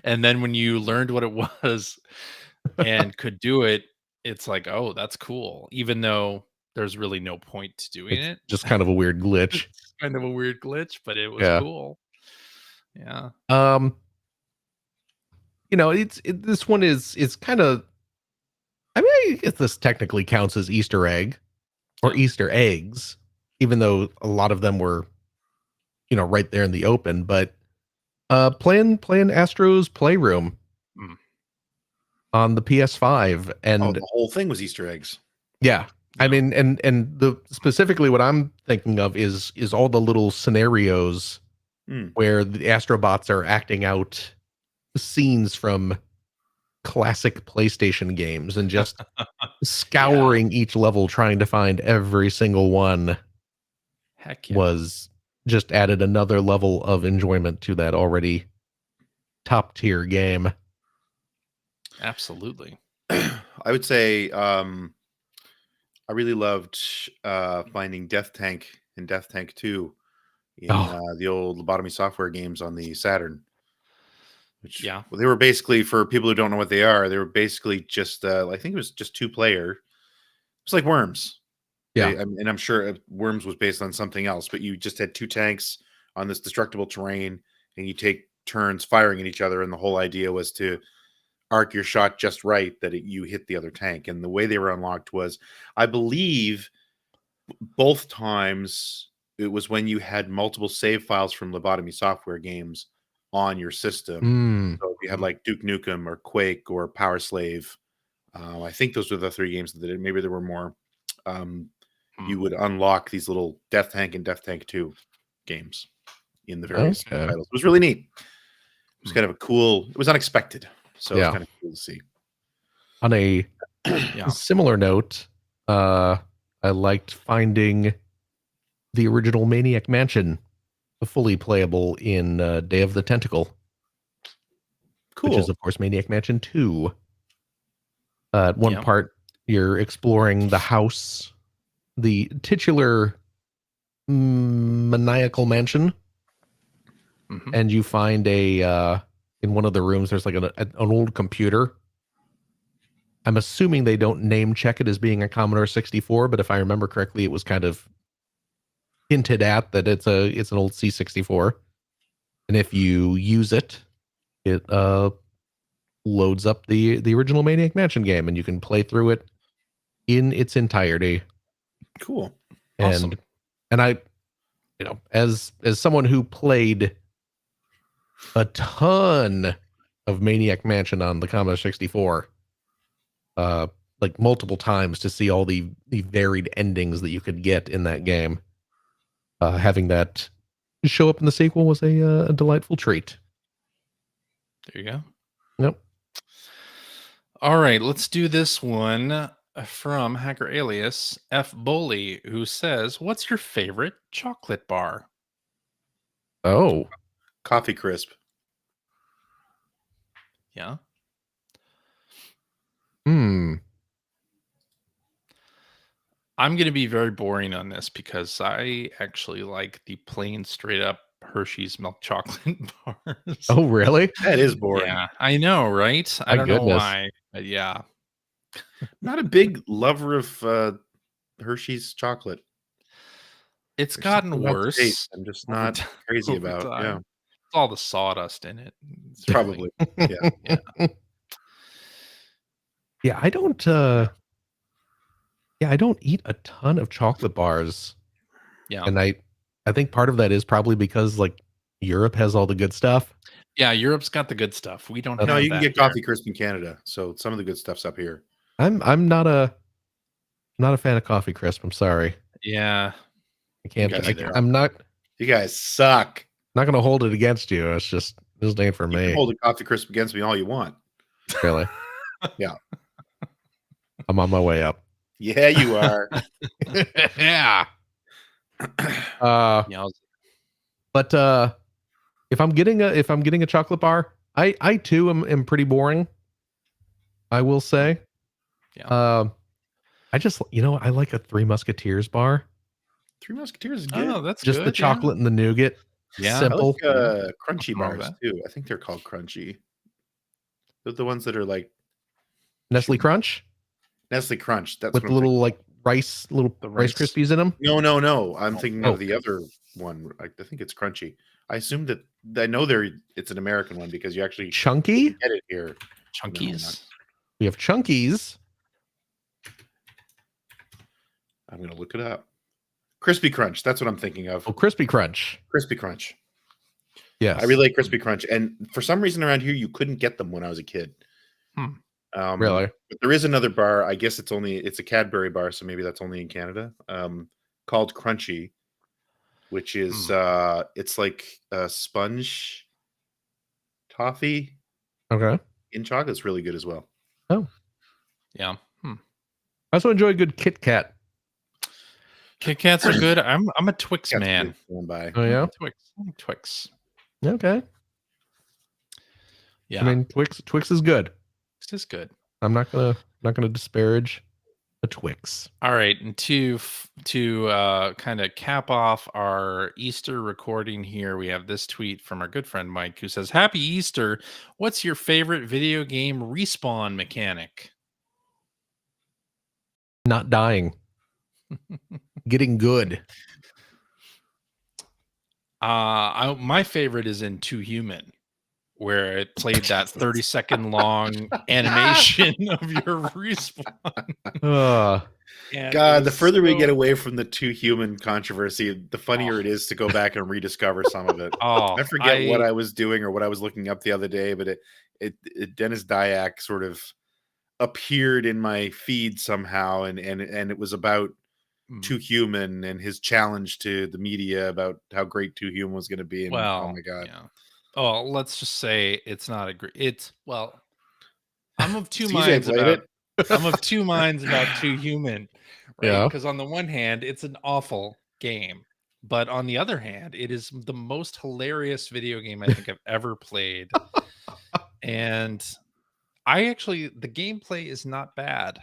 And then when you learned what it was and could do it, it's like, oh, that's cool. Even though there's really no point to doing it. Just kind of a weird glitch. It's kind of a weird glitch, but it was cool. Yeah. This one is kind of, I mean, I guess this technically counts as Easter egg or Easter eggs, even though a lot of them were, right there in the open, but playing Astro's Playroom on the PS5, and the whole thing was Easter eggs. Yeah. I mean, and the specifically what I'm thinking of is all the little scenarios where the Astrobots are acting out scenes from classic PlayStation games and just scouring each level trying to find every single one. Heck yeah. Was just added another level of enjoyment to that already top tier game. Absolutely. I would say I really loved finding Death Tank and Death Tank 2 in the old Lobotomy Software games on the Saturn. Which, well, they were basically, for people who don't know what they were basically just, I think it was just 2-player. It's like Worms. Yeah. And I'm sure Worms was based on something else, but you just had 2 tanks on this destructible terrain, and you take turns firing at each other. And the whole idea was to arc your shot just right that you hit the other tank. And the way they were unlocked was, I believe, both times it was when you had multiple save files from Lobotomy Software games on your system. So if you had like Duke Nukem or Quake or Power Slave, I think those were the 3 games that did it. Maybe there were more. You would unlock these little Death Tank and Death Tank 2 games in the various titles. It was really neat. It was kind of it was unexpected. So it was kind of cool to see. On a similar note, I liked finding the original Maniac Mansion fully playable in Day of the Tentacle. Cool. Which is, of course, Maniac Mansion 2. At one part, you're exploring the house, the titular maniacal mansion, and you find in one of the rooms, there's like an old computer. I'm assuming they don't name check it as being a Commodore 64, but if I remember correctly, it was kind of hinted at that it's an old C64. And if you use it, it loads up the original Maniac Mansion game, and you can play through it in its entirety. Cool. Awesome. And I, as someone who played a ton of Maniac Mansion on the Commodore 64, like multiple times to see all the varied endings that you could get in that game, having that show up in the sequel was a delightful treat. There you go. Yep. All right, let's do this one from Hacker Alias F Bully, who says, "What's your favorite chocolate bar?" Oh, Coffee Crisp. Yeah. I'm going to be very boring on this because I actually like the plain, straight up Hershey's milk chocolate bars. Oh, really? That is boring. Yeah, I know, right? I don't know why, but yeah. Not a big lover of Hershey's chocolate. It's gotten worse. I'm just not crazy about. Yeah, it's all the sawdust in it. It's probably. Really, yeah. Yeah, I don't. I don't eat a ton of chocolate bars. Yeah, and I think part of that is probably because like Europe has all the good stuff. Yeah, Europe's got the good stuff. We don't. No, you can get Coffee Crisp in Canada, so some of the good stuff's up here. I'm not a fan of Coffee Crisp. I'm sorry. Yeah, I can't. I'm not. You guys suck. Not going to hold it against you. It's just ain't for me. You can hold a Coffee Crisp against me all you want. Really? Yeah. I'm on my way up. Yeah, you are. Yeah. But if I'm getting a chocolate bar, I too am pretty boring, I will say. Yeah. I just I like a Three Musketeers bar. Three Musketeers is good. Oh, that's just good, the chocolate and the nougat. Yeah, simple. I like, crunchy bars too. I think they're called crunchy. They're the ones that are like Nestle Crunch. Nestle Crunch. That's with the little like rice Krispies in them. No. I'm thinking of the other one. I think it's crunchy. I assume that I know it's an American one because you actually Chunky get it here. Chunkies. We have Chunkies. I'm gonna look it up. Crispy Crunch. That's what I'm thinking of. Oh, Crispy Crunch. Crispy Crunch. Yes, I really like Crispy Crunch, and for some reason around here you couldn't get them when I was a kid. Really? But there is another bar. I guess it's a Cadbury bar, so maybe that's only in Canada. Called Crunchy, which is it's like a sponge toffee Okay. In chocolate's really good as well. Oh. Yeah. I also enjoy a good Kit Kat. Kit Kats are good. I'm a Twix Cat's man. by. Oh yeah. Twix. Okay. Yeah. I mean, Twix is good. Twix is good. I'm not gonna disparage a Twix. All right, and to kind of cap off our Easter recording here, we have this tweet from our good friend Mike, who says, "Happy Easter! What's your favorite video game respawn mechanic?" Not dying. Getting good. My favorite is in Too Human, where it played that 30-second long animation of your respawn. God, the further we get away from the Too Human controversy, the funnier it is to go back and rediscover some of it. I forget what I was doing or what I was looking up the other day, but it Dennis Dyack sort of appeared in my feed somehow, and it was about Too Human and his challenge to the media about how great Too Human was going to be. And oh my God. Yeah. Oh, let's just say it's not a great. I'm of two minds about it. I'm of two minds about Too Human, right? Yeah. Because on the one hand, it's an awful game, but on the other hand, it is the most hilarious video game I think I've ever played. And the gameplay is not bad.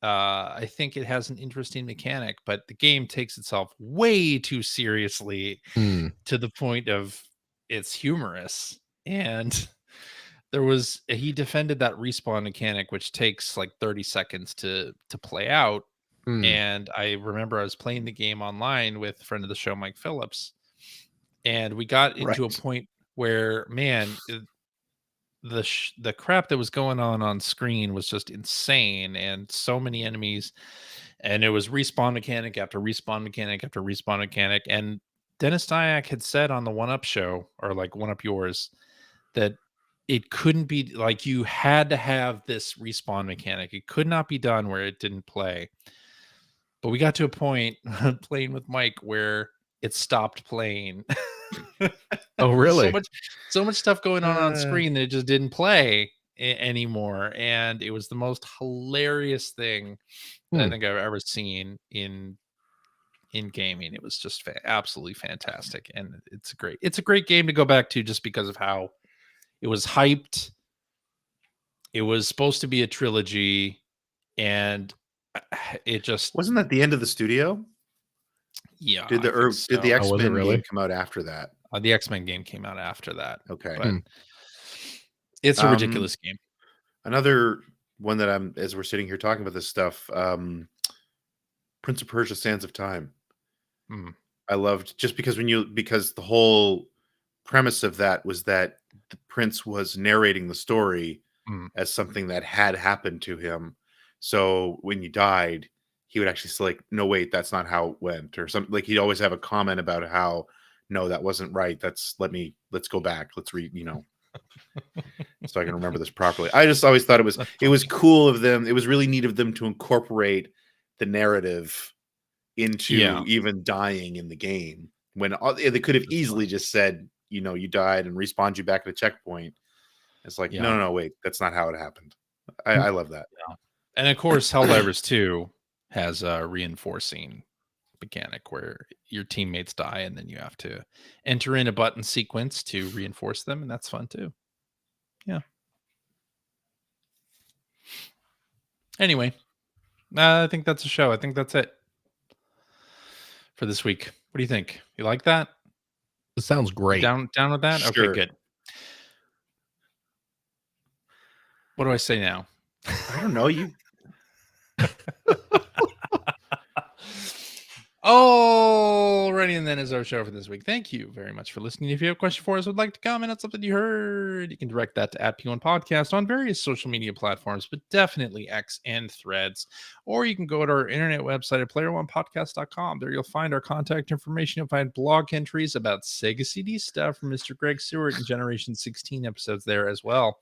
I think it has an interesting mechanic, but the game takes itself way too seriously to the point of it's humorous. And he defended that respawn mechanic, which takes like 30 seconds to play out. And I remember I was playing the game online with a friend of the show, Mike Phillips, and we got into a point where, man, the crap that was going on screen was just insane, and so many enemies, and it was respawn mechanic after respawn mechanic after respawn mechanic. And Dennis Dyack had said on the One Up show, or like One Up Yours, that it couldn't be like, you had to have this respawn mechanic. It could not be done where it didn't play. But we got to a point playing with Mike where it stopped playing. Oh, really? So much stuff going on screen that it just didn't play anymore. And it was the most hilarious thing that I think I've ever seen in gaming. It was just absolutely fantastic. And it's a great game to go back to, just because of how it was hyped. It was supposed to be a trilogy, and it just wasn't that the end of the studio. Yeah. Did the X-Men game come out after that? The X-Men game came out after that. Okay. But it's a ridiculous game. Another one that as we're sitting here talking about this stuff, Prince of Persia: Sands of Time. I loved, just because because the whole premise of that was that the prince was narrating the story as something that had happened to him. So when you died, he would actually say, like, no, wait, that's not how it went, or something. Like, he'd always have a comment about how, no, that wasn't right. Let's go back. Let's read, so I can remember this properly. I just always thought it was cool of them. It was really neat of them to incorporate the narrative into even dying in the game, when they could have easily just said, you died, and respawned you back at a checkpoint. It's like, no, wait, that's not how it happened. I love that. Yeah. And of course, Helldivers 2 has a reinforcing mechanic where your teammates die, and then you have to enter in a button sequence to reinforce them, and that's fun too. Yeah. Anyway, I think that's a show. I think that's it for this week. What do you think? You like that? It sounds great. Down with that? Sure. Okay, good. What do I say now? I don't know. You. Alrighty, and then is our show for this week. Thank you very much for listening. If you have a question for us, would like to comment on something you heard, you can direct that to @P1 Podcast on various social media platforms, but definitely X and Threads. Or you can go to our internet website at player1podcast.com. There you'll find our contact information. You'll find blog entries about Sega CD stuff from Mr. Greg Stewart and Generation 16 episodes there as well.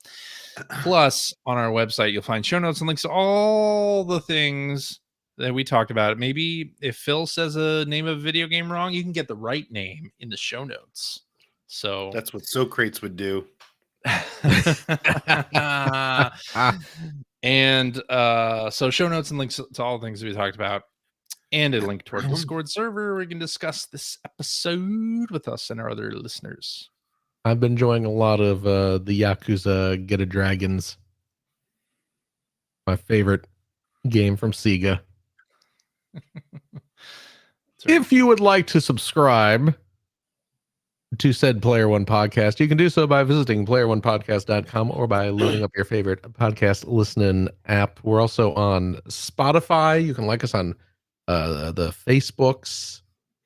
Plus, on our website, you'll find show notes and links to all the things that we talked about. Maybe if Phil says a name of a video game wrong, you can get the right name in the show notes. So that's what Socrates would do. And so show notes and links to all the things we talked about, and a link to our Discord server where we can discuss this episode with us and our other listeners. I've been enjoying a lot of the Yakuza Get a Dragons. My favorite game from Sega. If you would like to subscribe to said Player One podcast, you can do so by visiting playeronepodcast.com or by loading up your favorite podcast listening app. We're also on Spotify. You can like us on the Facebooks.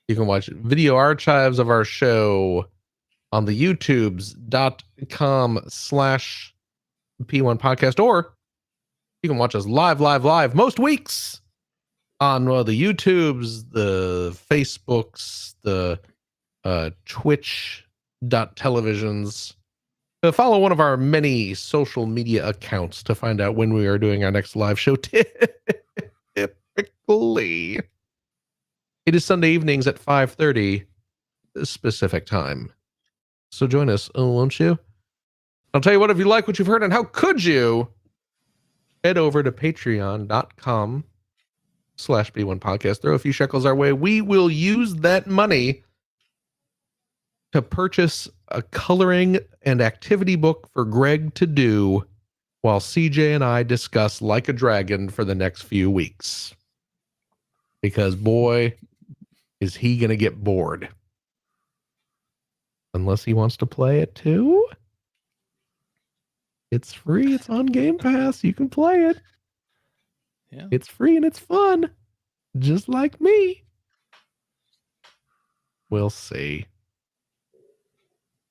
You can watch video archives of our show on the youtubes.com/P1 podcast, or you can watch us live most weeks on the YouTubes, the Facebooks, the Twitch.televisions. Follow one of our many social media accounts to find out when we are doing our next live show. Typically, it is Sunday evenings at 5:30 specific time. So join us, won't you? I'll tell you what, if you like what you've heard, and how could you, head over to patreon.com/B1 podcast. Throw a few shekels our way. We will use that money to purchase a coloring and activity book for Greg to do while CJ and I discuss Like a Dragon for the next few weeks. Because boy, is he going to get bored. Unless he wants to play it too. It's free. It's on Game Pass. You can play it. Yeah. It's free and it's fun. Just like me. We'll see.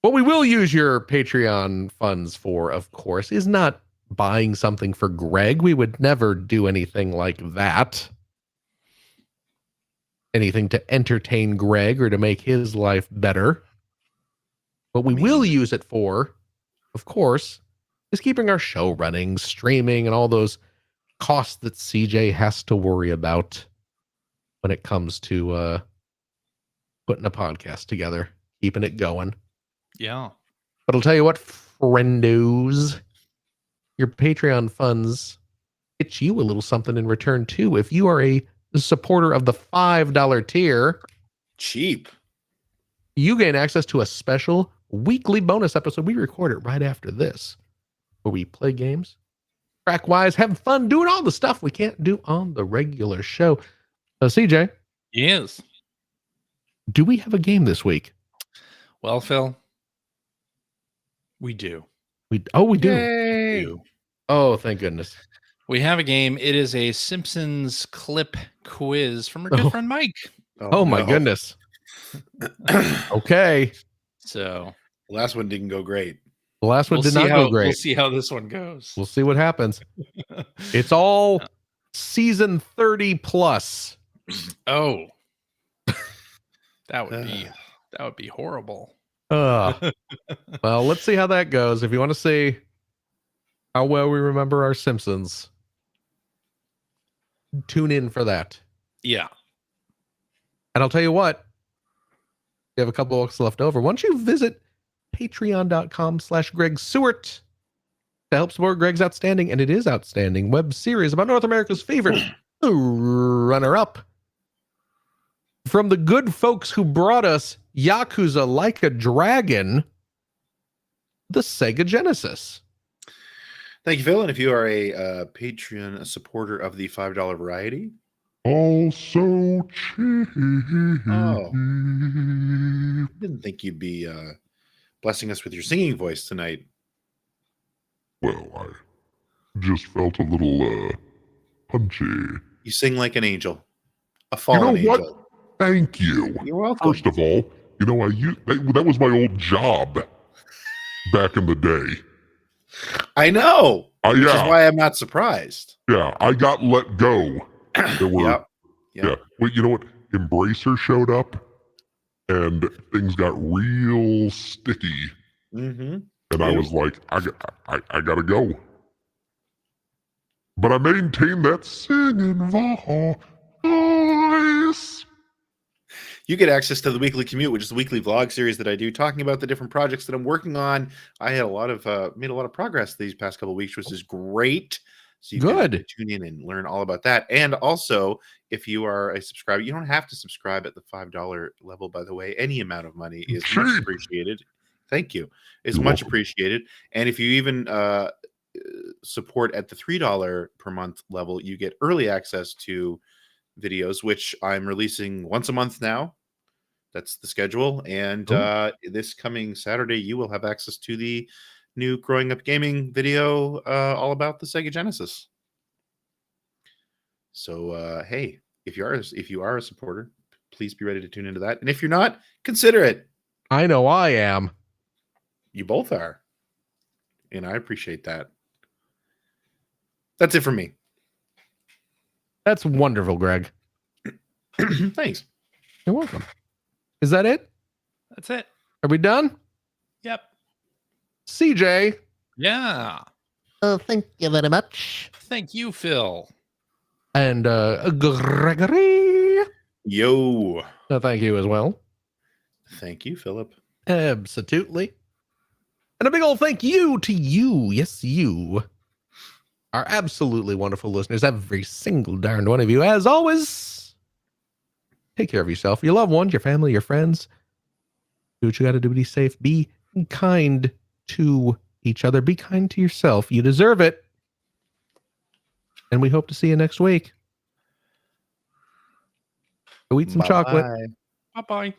What we will use your Patreon funds for, of course, is not buying something for Greg. We would never do anything like that. Anything to entertain Greg or to make his life better. What we will use it for, of course, is keeping our show running, streaming, and all those costs that CJ has to worry about when it comes to putting a podcast together, keeping it going. Yeah. But I'll tell you what, friendos, your Patreon funds get you a little something in return too. If you are a supporter of the $5 tier, cheap, you gain access to a special weekly bonus episode. We record it right after this, where we play games, track wise, have fun doing all the stuff we can't do on the regular show. CJ, yes, do we have a game this week? Well, Phil, we do. We do. Oh, thank goodness. We have a game. It is a Simpsons clip quiz from our good friend Mike. Oh my goodness. Okay. So the last one didn't go great. The last one did not go great. We'll see how this one goes. We'll see what happens. It's all season 30 plus. Oh. That would be horrible. Well, let's see how that goes. If you want to see how well we remember our Simpsons, tune in for that. Yeah. And I'll tell you what, we have a couple books left over. Why don't you visit patreon.com/Greg Seward to help support Greg's outstanding, and it is outstanding, web series about North America's favorite runner-up from the good folks who brought us Yakuza Like a Dragon, the Sega Genesis. Thank you, Phil. And if you are a Patreon supporter of the $5 variety, also cheap. Oh, didn't think you'd be blessing us with your singing voice tonight. Well, I just felt a little punchy. You sing like an angel, a fallen angel. What? Thank you. You're welcome. First of all, that was my old job back in the day. I know. Which is why I'm not surprised. Yeah, I got let go. Yep. Yeah. Well, you know what? Embracer showed up, and things got real sticky. Mm-hmm. And I was like, I gotta go. But I maintained that singing voice. You get access to the Weekly Commute, which is the weekly vlog series that I do, talking about the different projects that I'm working on. I had made a lot of progress these past couple of weeks, which is great. So you can tune in and learn all about that. And also, if you are a subscriber, you don't have to subscribe at the $5 level, by the way. Any amount of money is much appreciated. Thank you. It's much appreciated. And if you even support at the $3 per month level, you get early access to videos, which I'm releasing once a month now. That's the schedule. And this coming Saturday, you will have access to the new Growing Up Gaming video all about the Sega Genesis. So, hey, if you are a supporter, please be ready to tune into that. And if you're not, consider it. I know I am. You both are. And I appreciate that. That's it for me. That's wonderful, Greg. Thanks. You're welcome. Is that it? That's it. Are we done? Yep. CJ. Yeah. Thank you very much. Thank you, Phil. And Gregory. Yo. Thank you as well. Thank you, Philip. Absolutely. And a big old thank you to you. Yes, you. Our absolutely wonderful listeners. Every single darned one of you. As always, take care of yourself, your loved ones, your family, your friends. Do what you got to do to be safe. Be kind to each other. Be kind to yourself. You deserve it. And we hope to see you next week. Go eat some chocolate. Bye-bye.